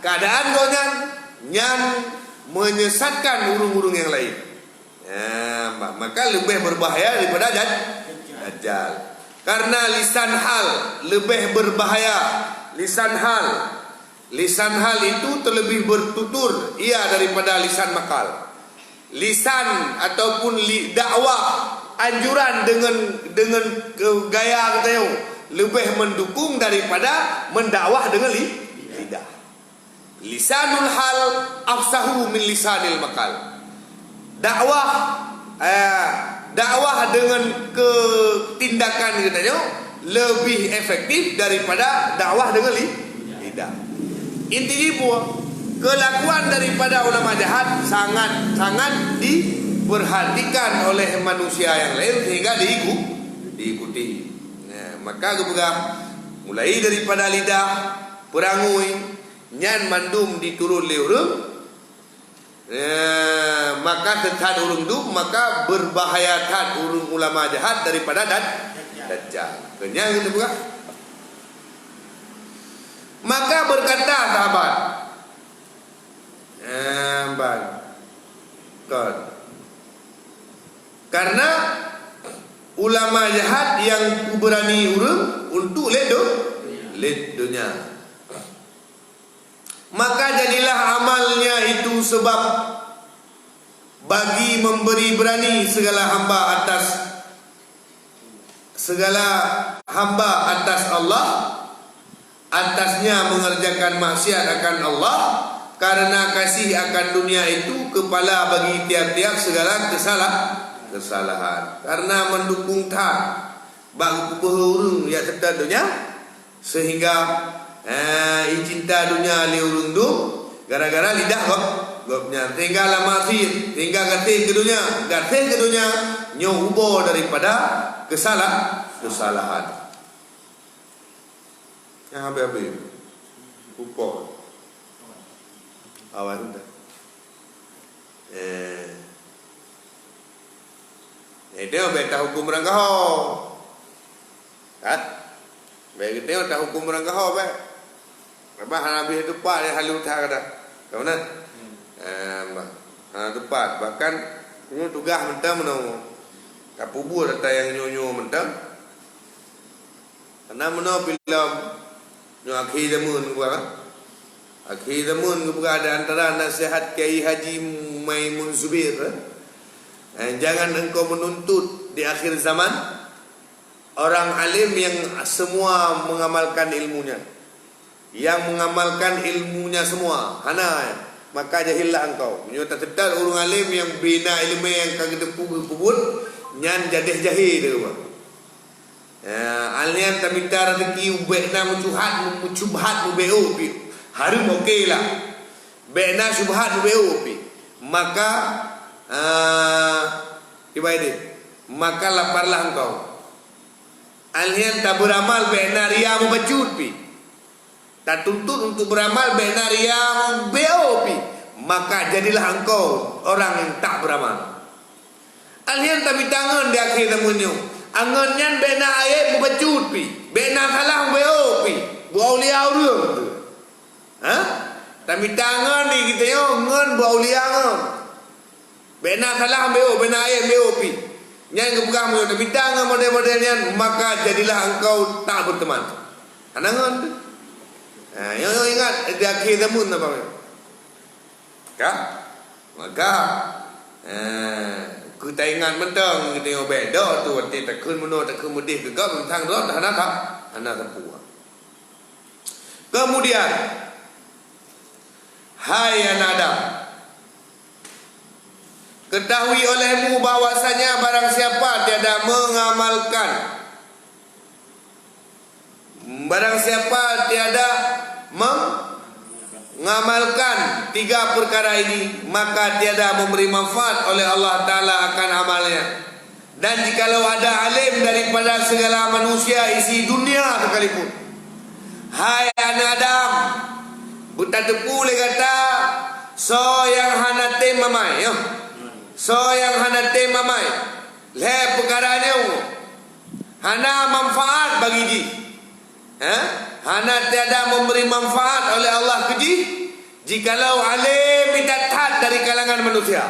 keadaan gonya nyan menyesatkan urung-urung yang lain. Ya, Maka lebih berbahaya daripada Dajjal. Karena lisan hal lebih berbahaya. Lisan hal itu terlebih bertutur ia daripada lisan makal. Lisan ataupun dakwah anjuran dengan gaya kata lebih mendukung daripada mendakwah dengan lidah. Lisanul hal afsahu min lisanil makal. Dakwah dengan ketindakan katanya lebih efektif daripada dakwah dengan lidah. Intinya kelakuan daripada ulama jahat sangat diperhatikan oleh manusia yang lain sehingga diikuti. Nah, maka mulai daripada lidah perangui nyan mandum diturun leurung. Maka tetad urung duk, maka berbahaya tad urung ulama jahat daripada Dajjal. Kenyang gitu bukan? Maka berkata sahabat, karena ulama jahat yang berani urung untuk led dunia. Maka jadilah amalnya itu sebab bagi memberi berani segala hamba atas Allah, atasnya mengerjakan maksiat akan Allah, karena kasih akan dunia itu kepala bagi tiap-tiap segala kesalahan. Karena mendukung bagi pehurung ya serta dunia, sehingga cinta dunia liurung du gara-gara lidah gopnya tinggal lama tinggal gatih ke dunia nyobo daripada kesalahan yang habis upor awan dah itu beta hukum rangkaho kan baik itu tak hukum rangkaho baik apa habis itu pak dia halu tak ada kau nak tepat bahkan ini tugas mentang menang kapubur data yang nyonyo mentang karena menang film nyo akhir zaman gua kan akhir zaman gua ada antara nasihat Kiai Haji Maimun Zubir jangan engkau menuntut di akhir zaman orang alim yang semua mengamalkan ilmunya, yang mengamalkan ilmunya semua maka jahillah engkau. Menyata sedar orang alim yang bina ilmu yang kagak pubut nyan jadeh jahil dia. Alian taminta rezeki ubekna mucubhat ubeu pi. Harum okeylah. Bena subhat ubeu pi. Maka maka laparlah engkau. Alian tak beramal bena ria membacut pi. Tak tuntut untuk beramal benar yang beopi, maka jadilah engkau orang yang tak beramal. Alian tapi tangan di akhir temunyo, angannya benar ayat membacut pi, benar salah beopi, bu aulia urung. Tapi tangan ni kita yo ngan bu aulia ngan, benar salah beo, benar ayat beopi. Yang kebuka mo tapi tangan model-modelnya, maka jadilah engkau tak berteman. Anangan tu. Yang ingat di akhir zaman apa? Maka kita ingat mentang kita yang beda tu waktu tak kun menurut tak kun mudih ke kau tentang dot anak terpuah. Kemudian hai anak Adam, ketahui olehmu bahwasanya barang siapa tiada mengamalkan tiga perkara ini, maka tiada memberi manfaat oleh Allah Ta'ala akan amalnya. Dan jikalau ada alim daripada segala manusia isi dunia sekalipun, hai anak Adam, buta tepu le kata so yang hanate mamai yo, so yang hanate mamai le perkaranya hana manfaat bagi di hana tiada memberi manfaat oleh Allah keji jikalau alim bidat dari kalangan manusia.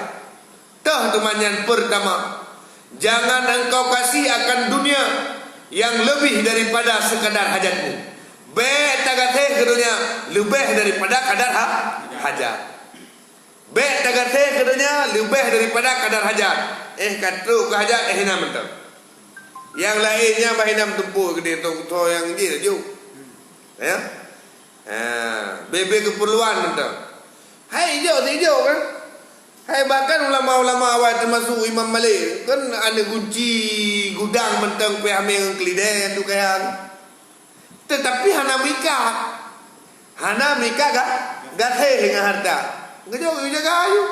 Tah temannya pertama Jangan engkau kasih akan dunia yang lebih daripada sekadar hajatmu. Baik tagateh ke dunia lebih daripada kadar hajat. Baik tagateh ke dunia lebih daripada kadar hajat. Katruk ke hajat hina mental. Yang lainnya bahinam tempur ke dia to yang dia juk. Ya. Bebe keperluan mental. Hai hijau kan. Hai bahkan ulama-ulama awal termasuk Imam Malik kan ada kunci gudang mentang pe ameng kelidai tu kayak. Tetapi hana mikah gak dengan harta. Ngejauh jaga ayu.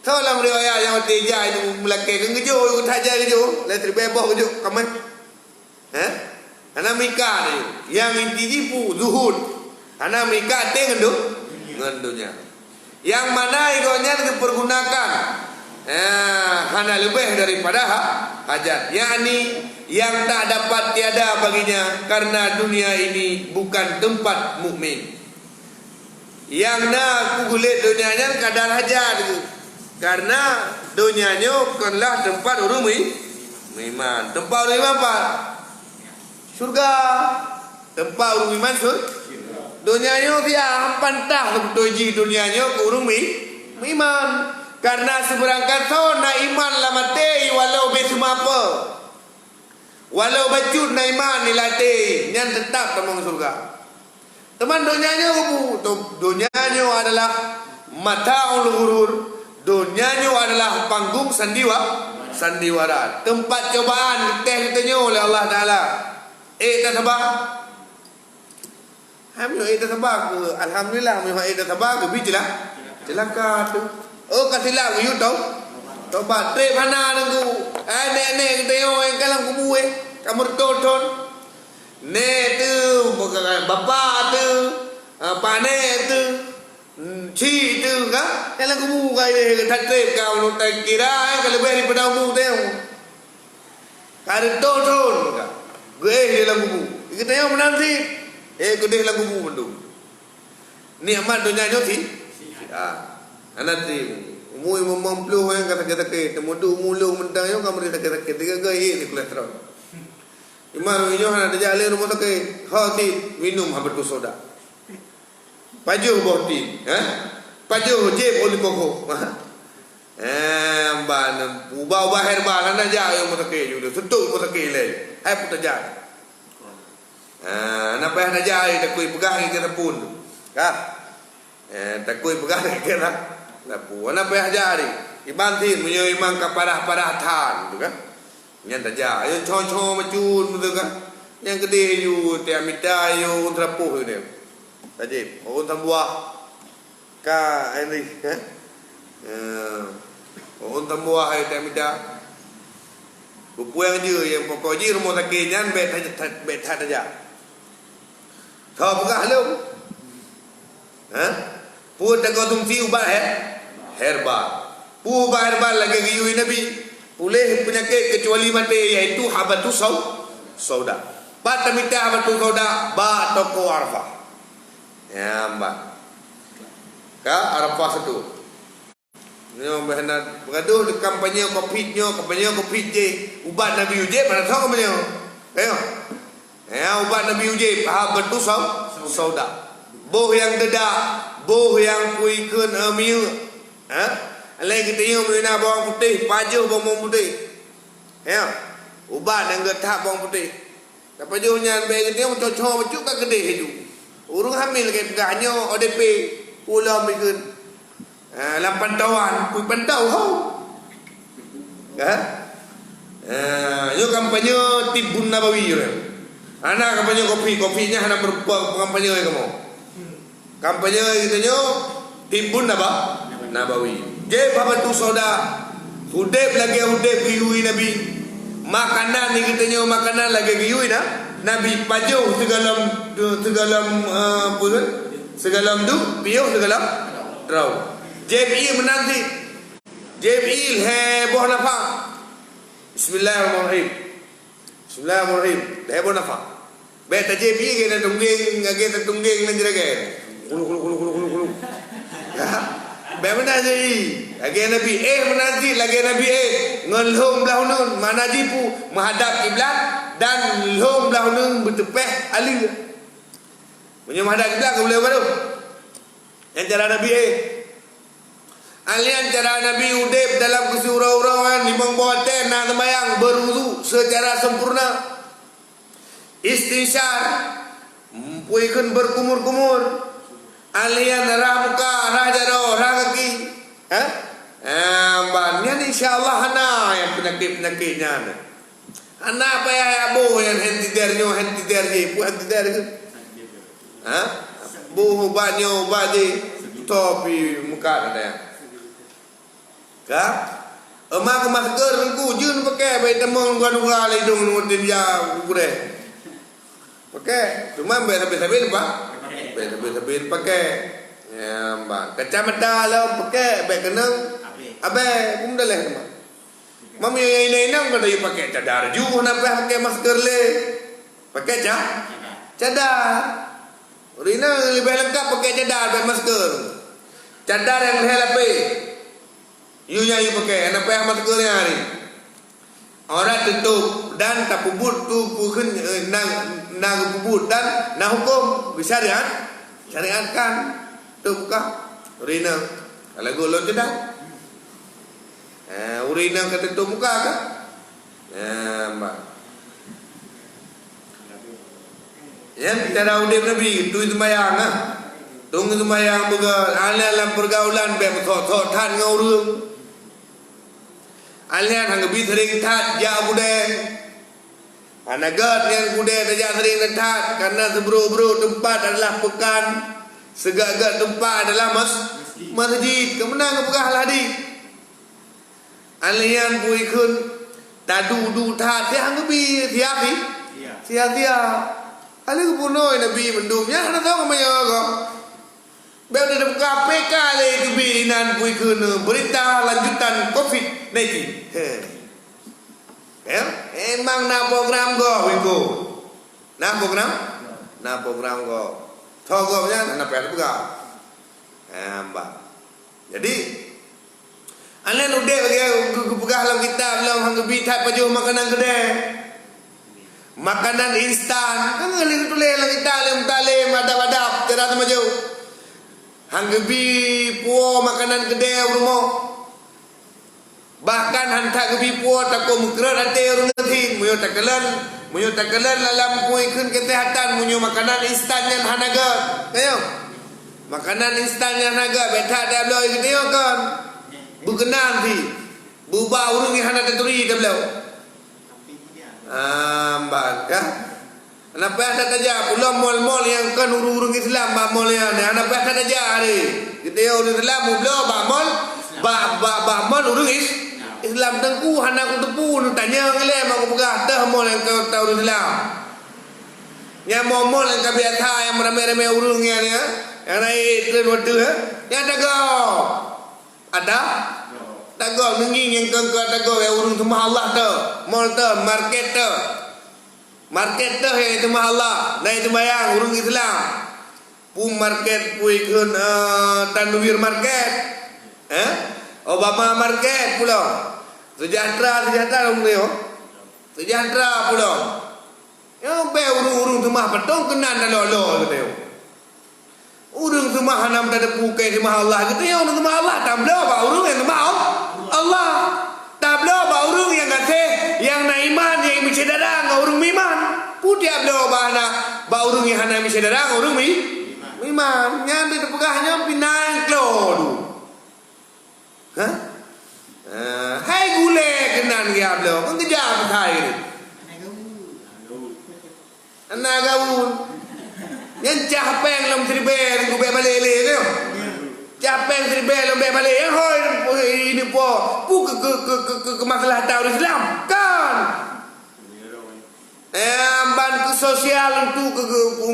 Tahu dalam riwayat yang tiga itu melaki ngejauh taja ngejauh, la terbebah ngejauh kaman. Hana mikah ni yang inti jipu zuhud. Hana mikah teng ngendunya. Yang mana igonya dipergunakan hana lebih daripada hajat, yakni yang tak dapat tiada baginya karena dunia ini bukan tempat mukmin. Yang nak kulit dunianya kadar hajat itu. Karena dunianya bukanlah tempat orang iman. Tempat orang iman apa? Surga. Tempat orang iman dunianya dia pantah betuji dunianya ke orang iman. Karena seberangkat so na iman la mate walau betul apa. Walau bacut na iman nilate nyan tetap temang surga. Teman dunianya dunianya adalah mataul ghurur. Dunianya adalah panggung sandiwara. Tempat cobaan teh ditanya oleh Allah Taala. Tak sabar. Hamil tak sabar ke? Alhamdulillah memang tak sabar ke bijilah. Celaka tu. Oh kasilah you tahu. Tobat trip hana nunggu. Nek kita yo yang kalam kubu kamu ton. Nek tu bapa tu, panek tu, ci tu kan? Kalam kubu kai tak trip kau nak kira kalau beri pada umum tu. Kari ton kan. Gue dalam kubu. Kita yo menanti. Gede dalam kubu mendu. Nikmat dunia nyo si. Nanti umui mempluh yang kata-kata ke temudu mulu mentang yo kamu dia kata-kata tiga gaya ni kolesterol. Imam yo ada jalan rumah tak ke hati minum habat soda. Pajuh boti, pajuh jeb oli koko. Ban ubah herba kan aja yo mata ke yo setuk mata ke le. Hai putaja. Napa yang aja tak kui pegang kita pun. Kah? Tak kui pegang kita. Lapu, anak payah jari. Ibantin punya imam kaparah-parah tan, tu kan? Yang tajak, yang cong-cong macun, tu kan? Yang gede you, tiap minta you terapuh you dia. Tajib, orang tambuah, ka ini, orang tambuah you tiap minta. Bupuang je, yang pokok je rumah sakit jangan bet tajak. Kau pegah lu, Pun tak kau tungsi ubat herbal. Ubat herbal lagi giui Nabi. Boleh penyakit kecuali mati iaitu habatus sauda. Ba tamita habatus sauda ba toko Arafah. Ya mbak. Ka Arafah satu. Nyo behna bergaduh di kampanye Covid je. Ubat Nabi uje mana tahu kampanye. Ubat Nabi uje habatus sauda. Boh yang dedak, boh yang kuikan amil. Lain kita yang mengenal bawang putih, pajuh bawang putih. Ubat yang getah bawang putih. Tapi pajuhnya baik kita yang cocok macam kat kedai itu. Orang hamil ke pegahnya ODP, pulau bikin. Lampan tawan, kui pantau hau. Yo kampanye Tibun Nabawi. Anak kampanye kopinya hanya kampanye kamu. Kampanye kitanya Tibun Nabawi. Je bapa tu soda. Hudeb lagi hudeb giui Nabi. Makanan ni kitanya makanan lagi giui Nabi pajuh segalam pun segalam tu piuh segalam rau. Jibril menanti. Jibril heboh nafa. Bismillahirrahmanirrahim. Heboh nafa. Beta Jibril kita tungging nan jeraga. Kulu. Bagaimana jadi? Lagi Nabi menanti lagi Nabi ngelhum belah nun mana jipu menghadap kiblat dan lhum belah nun bertepeh ali. Punya menghadap kiblat ke boleh apa tu? Yang cara Nabi alian cara Nabi udip dalam kesurau-urauan di mengboten nak sembahyang berwudu secara sempurna. Istinsyar puikeun berkumur-kumur. Alian arah muka, arah jaro, arah kaki. Banyak insyaAllah hana yang penyakit-penyakitnya. Hana apa ya abu yang hentidernya, pu hentider ke? Bu banyo badi topi muka ada. Ka? Emak masker ku jun pakai baik temung gua hidung nutin ya kure. Pakai, cuma sambil Pak. Sambil pakai. Ya, Mbak. Kacamata lah pakai baik kenang. Abe, pun dah leh Mbak. Mami yang ini nang kada pakai cadar ju kenapa pakai masker le? Pakai cadar. Rina lebih lengkap pakai cadar pakai masker. Cadar yang lepe. You pakai, kenapa maskernya hari? Orang tutup dan tak pubut tu pukun nang pubut dan nah hukum syariatkan tu buka urina kalau golong tidak urina kata tu buka kan mbak yang cara udip Nabi tu sembahyang tunggu sembahyang buka dalam pergaulan berthot than ngaurung alian hang bi sering tat ja bude anagat yang bude ja sering tat karena sebro-bro tempat adalah pekan segagak tempat adalah masjid kemenang pegah hadi alian puikun tadu tat hang bi siapi sia ali punoi nabi mendumnya ana tahu kamaya ko bel di KPK le dibinan puikun berita lanjutan COVID-19. Emang na program go wiku. Na program go. Thogomnya na per buka. Mbak. Jadi alen udah bagi pegah dalam kitab dalam hang bitat pajuh makanan gede. Makanan instan. Kan ngali tulis dalam kitab dalam talim adab-adab cara maju. Hanggebi puo makanan gede rumah. Bahkan hantar gebi puo tako mukran ate urung ngerti. Muyo takalan dalam puikun kesehatan munyo makanan instan yang hanaga. Ayo. Makanan instan yang hanaga beta dah belau gede kan. Bukenan ti. Buba urung yang hanaga turi dah belau. Mbak kah? Kenapa ada saja pula mall-mall yang kan urung-urung Islam ba mall yang kenapa ada saja hari. Kita urung Islam mula ba mall ba mall urung Islam tengku hana ku tepu nu tanya ngelem aku pegah tah mall yang kau tahu Islam. Yang mall yang kebiasa yang ramai-ramai urung yang naik train waktu yang ada kau. Ada? Tak kau nenging yang kau tak kau yang urung semua Allah tu. Mall tu, market tu. Market tu itu Allah, nah itu bayang urung Islam. Pum market puikun Tanwir market, Obama market pula. Sejahtera orang dia, sejahtera pula. Yang be urung semua petong kenan lolo gitu. Urung semua hanam tak ada pukai semua Allah gitu ya urung semua Allah tak bela ba urung yang semua Allah. Tak bela ba urung yang kata yang na iman yang mesti darang urung iman. Pudia bela ba na ba urung yang hana mesti darang urung iman. Yang di pegahnya pinang klodu. Hai gule kenan dia bela. Kan kejam thai ni. Anak gaul. Yang capeng lam tribel ku be balele ke. Capeng tribel lam be balele. Hoi ini po ke masalah tahu Islam kan. Ban ke sosial untuk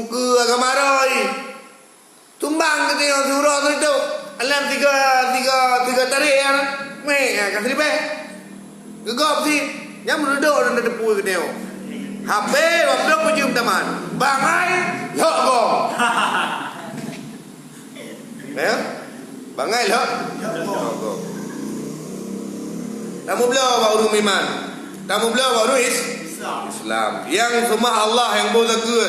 ke agama roi. Tumbang ke tengok surau tu itu. Alam tiga tarik yang kan tribel. Gegap sih. Yang menuduk dan depu ke tengok. HP wablok pencium teman. Bangai lok go. Ya? Bangai lok go. Tamu belah baru iman. Tamu belah baru Islam. Yang semua Allah yang boleh ke.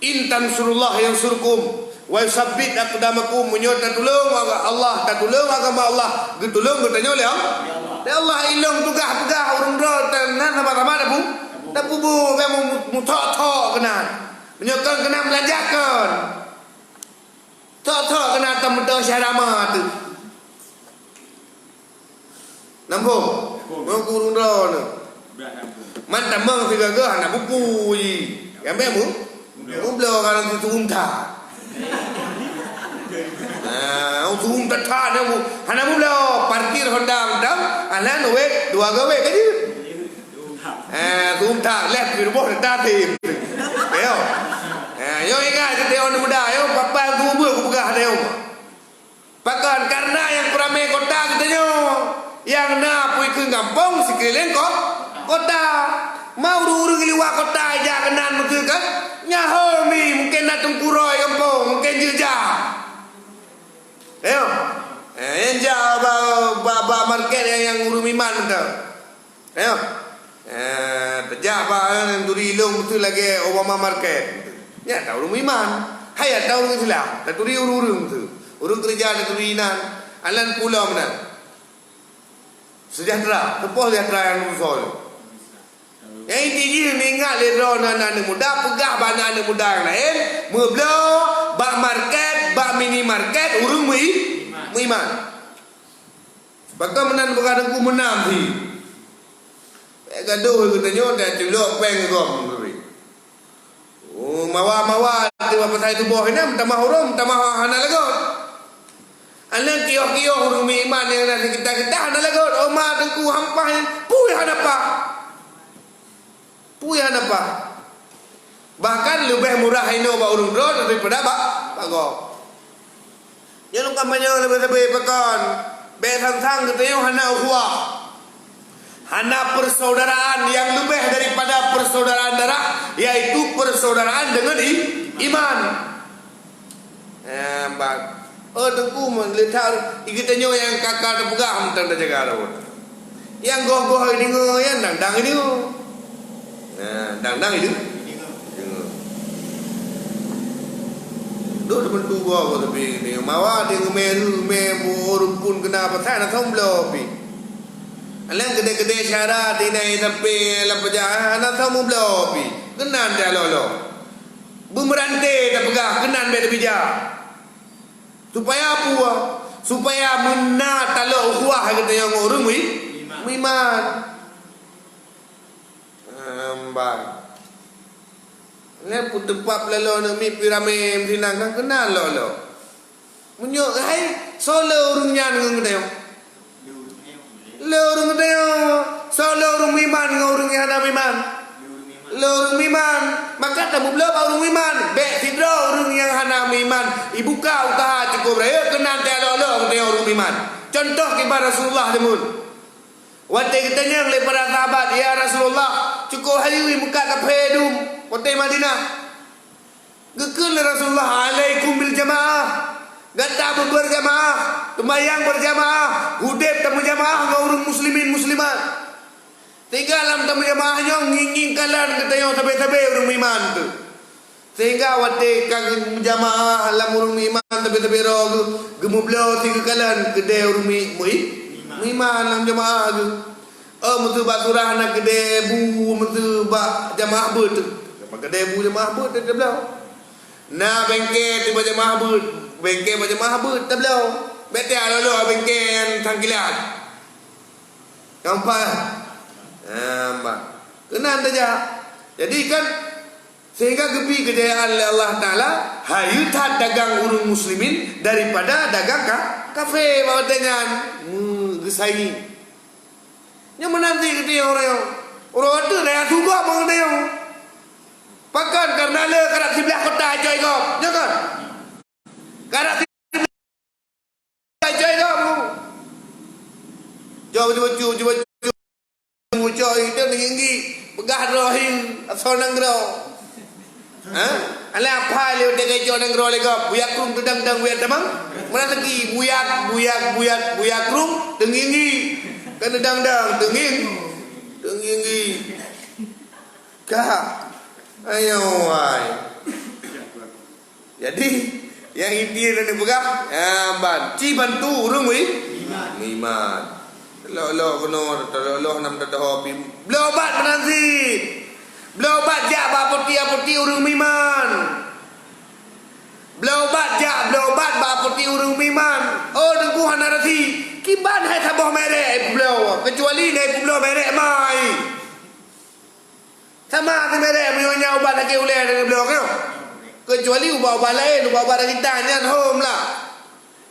In tansurullah yang surkum wa yusabbit aqdamakum, menyota tolong Allah, tak tolong agama Allah, getulung bertanya oleh Allah. Allah ilong tugah-tugah urung ro tenan sama-sama dah bu kamu mutok-tok kena. Menyokong kena belajarkan. Tok-tok kena temudo syarama tu. Nampung. Mau urung ro tu. Man tamang si gagah nak buku je. Yang bemu. Ublo kalau tu unta. Untung tak ada mu. Hana mu lo parkir Honda dam. Alan we dua gawe ke dia. Unta left di rumah dah tim. Yo. Yo ingat kita orang muda yo papa tu aku pegah dia. Pakan karena yang kurame kota kita yo. Yang na pui ke kampung sekeliling kota. Mau urung liwat kota aja kenan betul kan? Nyaho mi mungkin datang kuroi kampung, mungkin jejak. Ayo. Yang jauh market yang urung iman tu. Ayo. Terjak yang turi ilung betul lagi Obama market. Ya tahu urung iman. Hayat tahu urung Islam. Tak turi urung tu. Urung kerja tak turi inan. Alan pulau mana? Sejahtera. Tepuh sejahtera yang musuh. Yang intinya ni ingat lero anak muda pegah bana anak muda yang lain meblo bak market bak minimarket urung iman. Bakal menan berkadang ku menam si. Gaduh katanya dah celok peng gom tu. Oh mawa tu apa saya tu boh ni tamah hurum tamah hana lagot. Anak kio-kio urung iman yang nanti kita hana lagot. Oma tengku hampah puy hana pa. Puya apa? Bahkan lebih murah ino ba urung drone daripada Pak Go. Yang kampanye lebih pekan. Be sang katanya hana ukhuwah. Hana persaudaraan yang lebih daripada persaudaraan darah, yaitu persaudaraan dengan iman. Bang. Tengku melihat ikitanya yang kakak terpegang tentang jaga rawat. Yang goh-goh ini yang dang ini. Dang itu. Duk depan tu gua tapi ni mawa dia meru urung pun kena apa sana somblo pi. Alang gede-gede syarat ini tapi la pejahan somblo pi. Kenan dia lolo. Bumerante tak pegah kenan be bija. Supaya apa? Supaya menna talo ukhuwah kata yang urung iman. Bang. Ni pun tempat lalu nak mi pirame msinang kan kenal lo. Munyo hai solo urungnya dengan dia. Lo urung dia. Solo urung iman dengan urung yang ada iman. Lo urung iman, maka tamu belo urung iman. Be tidro urung yang hana iman. Ibu kau usaha cukup raya kenal dia lo dia urung iman. Contoh kepada Rasulullah demun. Waktu katanya oleh para sahabat, ya Rasulullah, cukup hari muka kapedum, kota Madinah. Gekul Rasulullah, alaikum bil jamaah. Gata berjamaah, sembahyang berjamaah, hudib tamu jamaah dengan orang muslimin muslimat. Tinggal dalam tamu jamaahnya ngingin kalan katanya tabe-tabe orang iman tu. Sehingga waktu kagum jamaah dalam orang iman tabe-tabe roh gemublo tiga kalan kedai orang iman dalam jamaah tu. Mesti bak surah nak kedai bu, mesti bak jamaah ber tu. Kedai bu jamaah ber tak belau. Nah bengkel tiba jamaah ber, bengkel bak jamaah ber tak belau. Betul lalu bengkel tangkilan. Nampak? Nampak. Kenan saja. Jadi kan sehingga gebi kejayaan Allah Ta'ala hayutat dagang urung muslimin daripada dagang kafe bawa dengan gesai. Yang menanti kita orang itu dia juga mengenai yang pakan karena le karak sebelah kota aja ikut, jangan karak sebelah aja ikut. Coba muncul itu tinggi pegah rohing asal nanggro. Ala apa le udah kejo nanggro lagi buyak krum tudang buyak temang mana lagi buyak krum tinggi Kena dang-dang tenging. Kak. Ayo ai. Jadi yang inti dan pegang banci bantu urung wi iman. Lo kono lo nam dah hobi. Blobat menanti. Blobat jak bapoti urung iman. Blobat bapoti urung iman. Oh dengku hanarati. Kiban hai taboh merek blow. Kecuali dai blow merek mai. Sama ke merek menyonya ubat lagi uleh dengan blow kau. Kecuali ubah-ubah lain, ubah-ubah dari tanya home lah.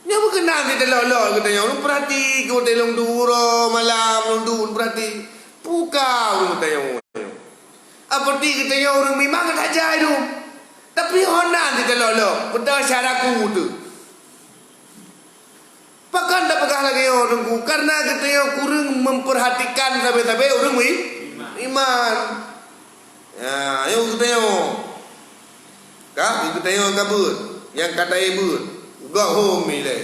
Nya berkenan di telolo katanya. Lu perhati kau telong duro malam lundun perhati. Puka lu katanya. Apa ti katanya orang memang tak jai tu. Tapi honan di telolo. Betul syaraku tu. Pakan tak pegah lagi orangku karena katanya kurang memperhatikan sampai-sampai orang iman. Ya, ayo katanya. Kak, kita tengok kabut. Yang kata ibu go home ni le.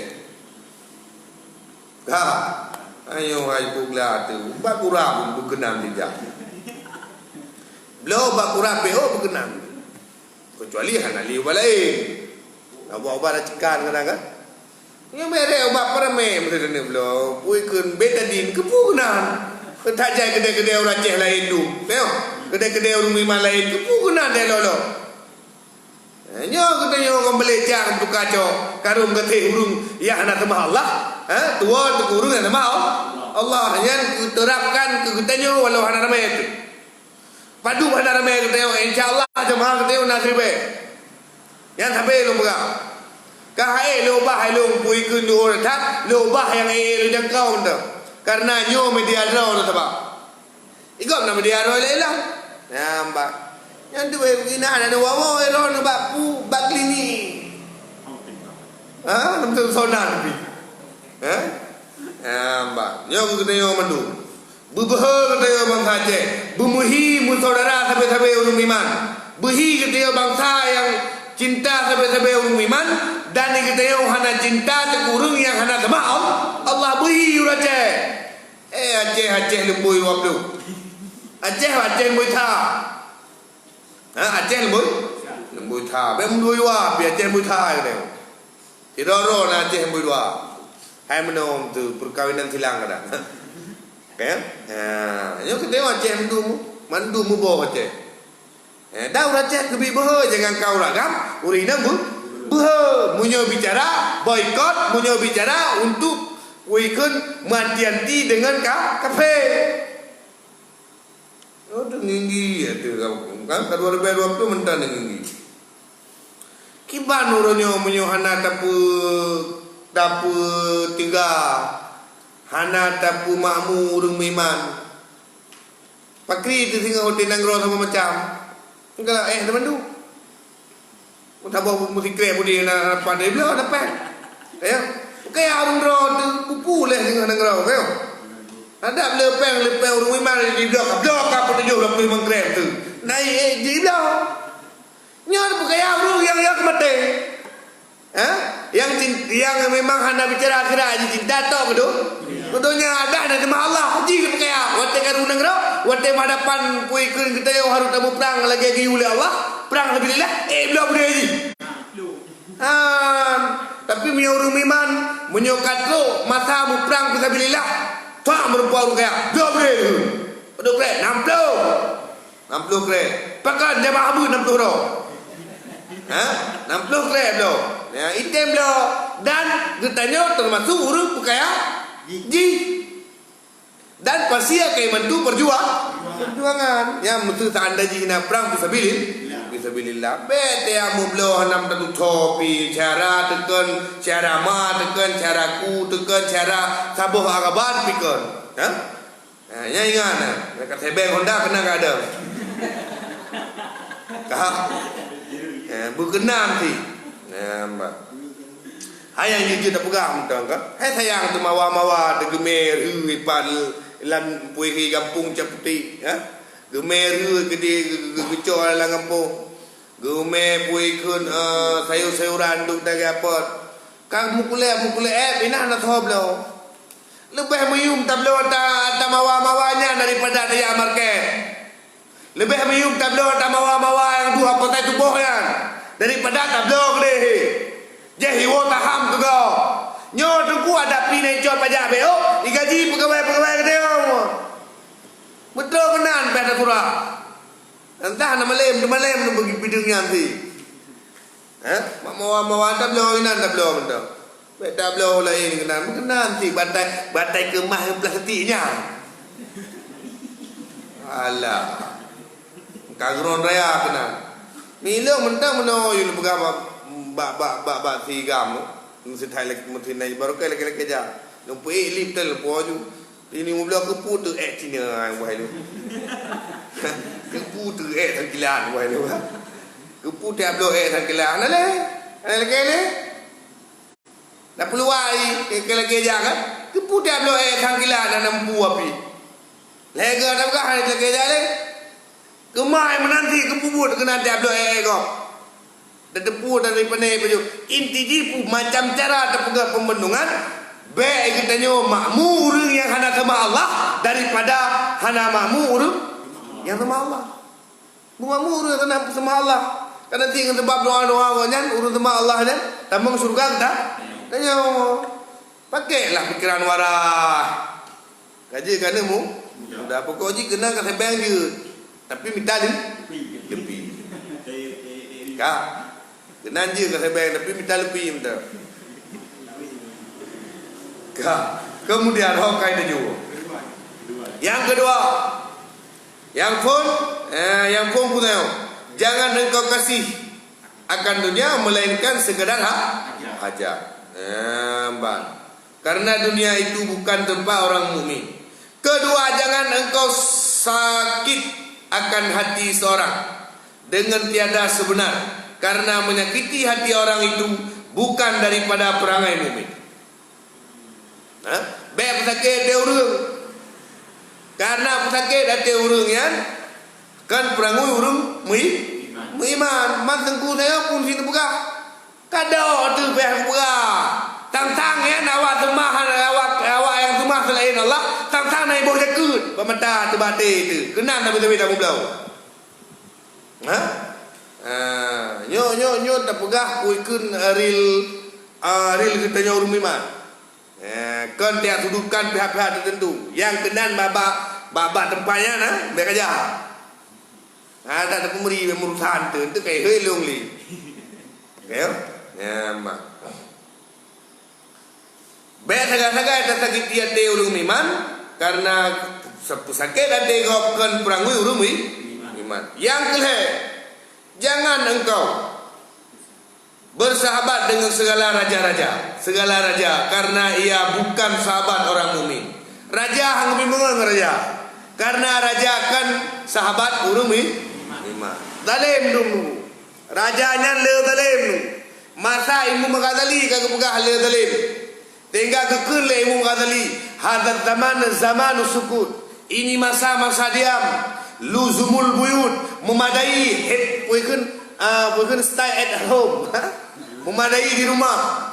Kak, ayo hai pugla tu. Bakura pun berkenan tidak. Beliau bakura PO berkenan. Kecuali hana liu balai. Nak buat obat cikan kadang kan. Yang merek obat perame macam ni beliau. Pui kun betadine kepukenan. Ketajai kedai-kedai orang Aceh lain tu. Tengok. Kedai-kedai orang Miman lain kepukenan dia lolo. Nyo katanya orang belajar untuk kacau karung ketih urung ya nak sama Allah tua tu urung nak sama Allah hanya terapkan ke katanya walau hana ramai itu padu hana ramai katanya insyaallah jemaah katanya nasribe yang sampai lu pegang kahai lu bah lu pui kun du tak lu bah yang lu jangkau tu karena nyo media ro tu sebab ikut nama media ro lelah nampak yang tu begini ada wawo elon bak pu bak klini. Nam tu sonan pi. Mbak, nyo kita yo mandu. Bubah kita yo bangsa Aceh. Bumuhi mu saudara sampai-sampai orang iman. Buhi kita yo bangsa yang cinta sampai-sampai orang iman dan kita yo hana cinta tekurung yang hana sama Allah buhi Aceh. Aceh lembui wablu. Aceh lembui tha. Aceh lembui tha. Lembui wa bi Aceh lembui tha gitu. Tidoro na Aceh lembui wa. Hai menom tu perkawinan silang kadang. Kan? Yo kita Aceh mandu mu bo Aceh. Dah Aceh kebi boh jangan kau ragam. Urina bu boh munyo bicara boikot, munyo bicara untuk ikut mati-anti dengan kafe. Oh tinggi ya tu kan kedua tu mentan tinggi. Kiban uronyo menyohana tapu tinggal hana tapu makmu urung miman. Pakri tu tinggal hotel nanggro sama macam. Enggak teman tu. Kita bawa musik krep dia nak pandai bela dapat. Ya. Kayak urung ro tu pupu leh tinggal nanggro kau. Ada lepeng urung miman di blok apa tu jual lepeng mangkrem tu. Naik di blok. Nyor pakai urung yang mati. Yang memang hana bicara akhirat cinta tok tu. Betulnya ada sama Allah haji pakai wate karunang ro, wate hadapan pui kun kita yo harus tamu perang lagi oleh Allah. Perang alhamdulillah belum boleh haji. Tapi urung miman menyokat lo masa mu perang fisabilillah. Tak merupakan kaya 2 kre. Betul kre 60 kre. Pakai jamaah abu 60 ro. 60 kre bro. Ya item bro dan ditanya termasuk urut kaya ji. Dan pasti akan bantu perjuangan. Ya mesti anda jina perang fisabilillah. Bete amu blo hanam tadu topi cara tekan cara ma tekan cara ku tekan cara sabuh agaban pikon. Ya ingat dekat sebeng Honda kena enggak ada. Kah? Berkenan ti. Mbak. Hayang jujur tak pegang tang ka. Hai sayang tu mawa degemer ipan lan pui kampung Caputi, Gemer gede gecor lang kampung. Gemer pui kun sayur-sayuran duk dari apa. Kang mukule inah nak thob lo. Lebih meyum tablo mawa-mawanya daripada daya market. Lebih meyum tablo mawa-mawa yang dua kota tubuhnya daripada tablo gede. Jadi wo taham tu kau. Nyo tu ada pinai job pajak beo, digaji pegawai-pegawai gede. Betul kenan pada surah. Entah nama lem tu bagi bidungnya nanti. Mawa tablo inan tablo betul. Tablo lain kenan nanti batai kemah plastiknya. Alah. Kagron raya kenan. Milo mentang meno yul pegawai bak tigam mesti thai lek mesti nai baru kai lek ja lumpu lip tel poju ini mo blok kepu tu Cina wai lu kepu tu thang kilan wai lu kepu dia blok thang kilan le le dah peluai ke lek ja kan kepu dia blok thang kilan nampu api lega dah ka hai lek ja le kemai menanti kepu buat kena dia blok kau depu dari penai baju inti jipu macam cara terpegang pembendungan baik kita nyo makmur yang hana sama Allah daripada hana makmur yang sama Allah makmur yang hana sama Allah karena tinggal sebab doa-doa kan urut sama Allah kan tambang surga kita tanya pakailah pikiran warah gaji kan mu sudah pokok ji kena kat sebang je tapi minta lebih kak kenan je kat sebang tapi minta lebih minta. Kemudian hokai deju. Yang kedua, yang pun punya, jangan engkau kasih akan dunia melainkan sekadar hajat. Karena dunia itu bukan tempat orang mukmin. Kedua, jangan engkau sakit akan hati seorang dengan tiada sebenar. Karena menyakiti hati orang itu bukan daripada perangai mukmin. Baik pesakit dia urung. Karena pesakit hati urung yang kan perangai urung iman. Mat tengku saya pun situ buka. Kado tu peh buka. Tang-tang ya awak temah awak yang temah selain Allah. Tang-tang naik bau jakut. Pemata terbate tu. Kenan tak betul-betul tak belau. Nyo tak pegah kuikun real kita nyo urung iman. Kan tiap tudukan pihak-pihak tertentu yang kenan babak tempatnya nah mereka jahat. Tak ada pemberi memurusan tu kayak helong li. Ya mak. Baik sagak-sagak tak sakit hati urung iman karena sakit hati kau kan perangui urung iman. Yang kedua, jangan engkau bersahabat dengan segala raja karena ia bukan sahabat orang mukmin. Raja hang bimbang raja. Karena raja kan sahabat urung iman. Zalim dulu. Rajanya le zalim. Masa imu mengadali kagak pegah le zalim. Tinggal kekun le imu mengadali. Hadzal zaman sukut. Ini masa-masa diam. Luzumul buyut memadai bukan stay at home memadai di rumah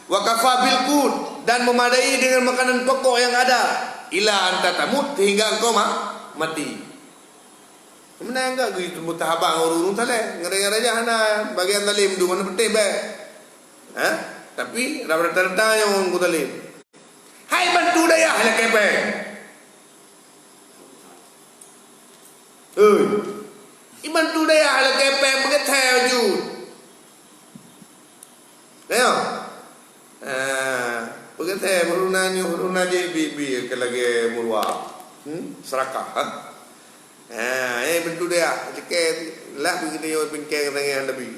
wakafa bil qut dan memadai dengan makanan pokok yang ada ila anta tamut hingga engkau mati. Mana enggak gitu mutahabang urung tale ngere-ngere aja hana bagian talim du mana betul be. Tapi rata-rata yang ngku talim. Hai bantu daya hala kepe. Iman tu daya hala kepe begitu ju. Ayo. Begitu huruna je bibi ke lagi murwa. Serakah. Bantu daya cekek lah begitu yo bingkai dengan lebih.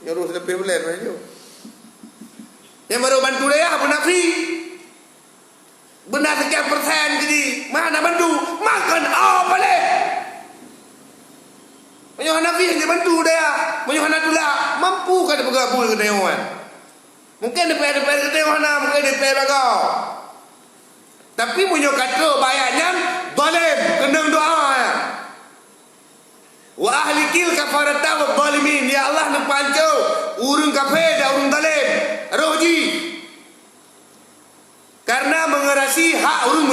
Nyuruh lebih boleh aja. Yang baru bantu daya penafi. Benar sekian persen jadi mana bantu makan boleh. Menyohana fi dia bantu dia. Menyohana dula mampu kan bergabung ke dewan. Mungkin DPR ke dewan mungkin DPR kau. Tapi munyo kata bayarnya zalim kena doa. Wa ahlikil kafarata wa zalimin ya Allah nak panco urung kafir dan urung zalim. Roji. hak urang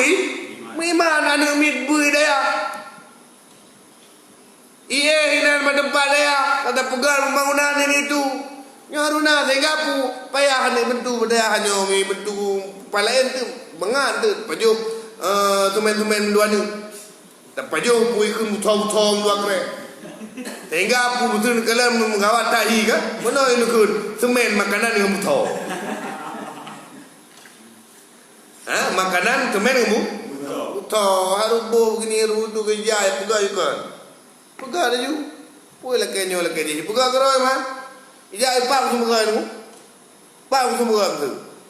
iman anu mit bui daya. Iya hinan madempat daya kata pegang pembangunan ini itu. Nyaruna sehingga pu payah ni bentu daya hanya mi bentu palain tu bengat tu paju tumen-tumen dua ni. Tak paju pui kun thong dua kre. Sehingga pu betul kalau mengawat tahi kan. Mana ini kun semen makanan dengan buto. Makanan semen dengan buto. Harus bo begini rutu kerja pegang juga. Pegang dah ju. Pui lah kenyo lah kenyo. Pegang keroi mah. Ija pak semua kan. Pak semua tu.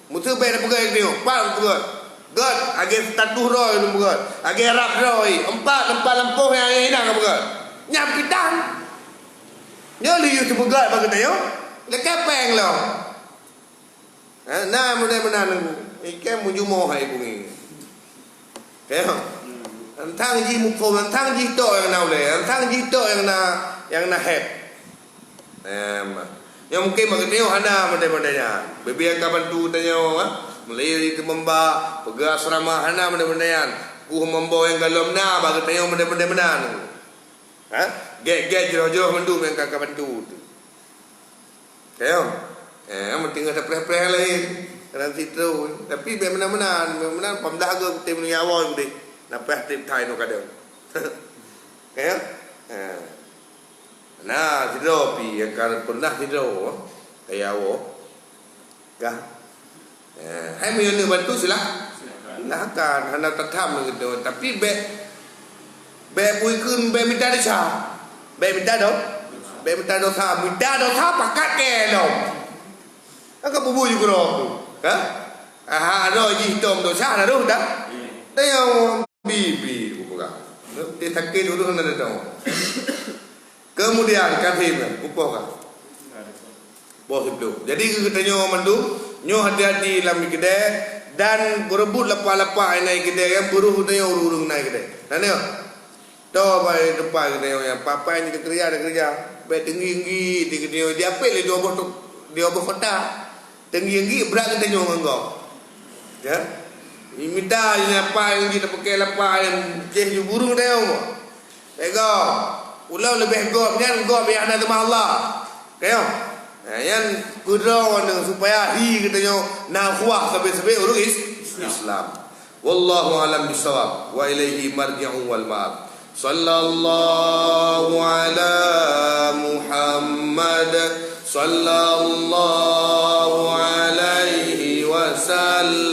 Mutu pe dah pegang dia. Pak pegang. God age tatuh roi tu pegang. Age rap roi. Empat lampu yang hilang pegang. Nyam pitang. Nhớ liu tu pegang bagi tayo. Le kepeng lo. Nah mudah nunggu. Ikem mujumo hai bungi. Kaya. Thang ji mukho thang ji to yang nau le. Thang ji to yang na head. Yang mungkin bagi tayo hana mudah-mudahnya. Bebi akan bantu tayo Meliri ke memba pegang asrama hana mudah-mudahan. Ku membawa yang galom na bagi tayo mudah-mudahan. Get jauh-jauh mendu yang kakak bantu tu. Tayo. Amun tinggal ada preh-preh lain. Nanti tu. Tapi benar-benar pemdah ke tim ni awal tu deh. Napah tip Thai no kadang. Tayo. Nah, tidur pi yang kan pernah tidur. Tayo. Gah. Hai mi ni bantu sila. Silakan hendak tatam gitu. Tapi be pui kun be minta dah cha. Be minta dah. Be minta dah tha, minta dah tha pakat ke dah. Angka bubu juga dah. Ada ji hitam dah cha dah dah. Tayo bibi buka. Dia sakit dulu hendak dah. Kemudian kafir upah. Bos itu. Jadi kita nyo mandu, nyo hati-hati dalam kedai dan berebut lepas-lepas naik kedai yang buruh tayo urung naik kedai. Nane yo. To bai depan kedai yang papa ni kerja ada kerja. Bai tinggi-tinggi di kedai dia apel dia obor kota. Tinggi-tinggi berat kita nyo nganggo. Ya. Minta ni apa yang kita pakai lepas yang je burung tayo. Ego. Ulau lebih gop nyan gop yang ada sama Allah. Kayo. Yang kudrawan supaya kita nyo nahwah sampai urus Islam. Wallahu alam bisawab wa ilaihi marji'u wal ma'ab. Sallallahu ala Muhammad sallallahu alaihi wasallam.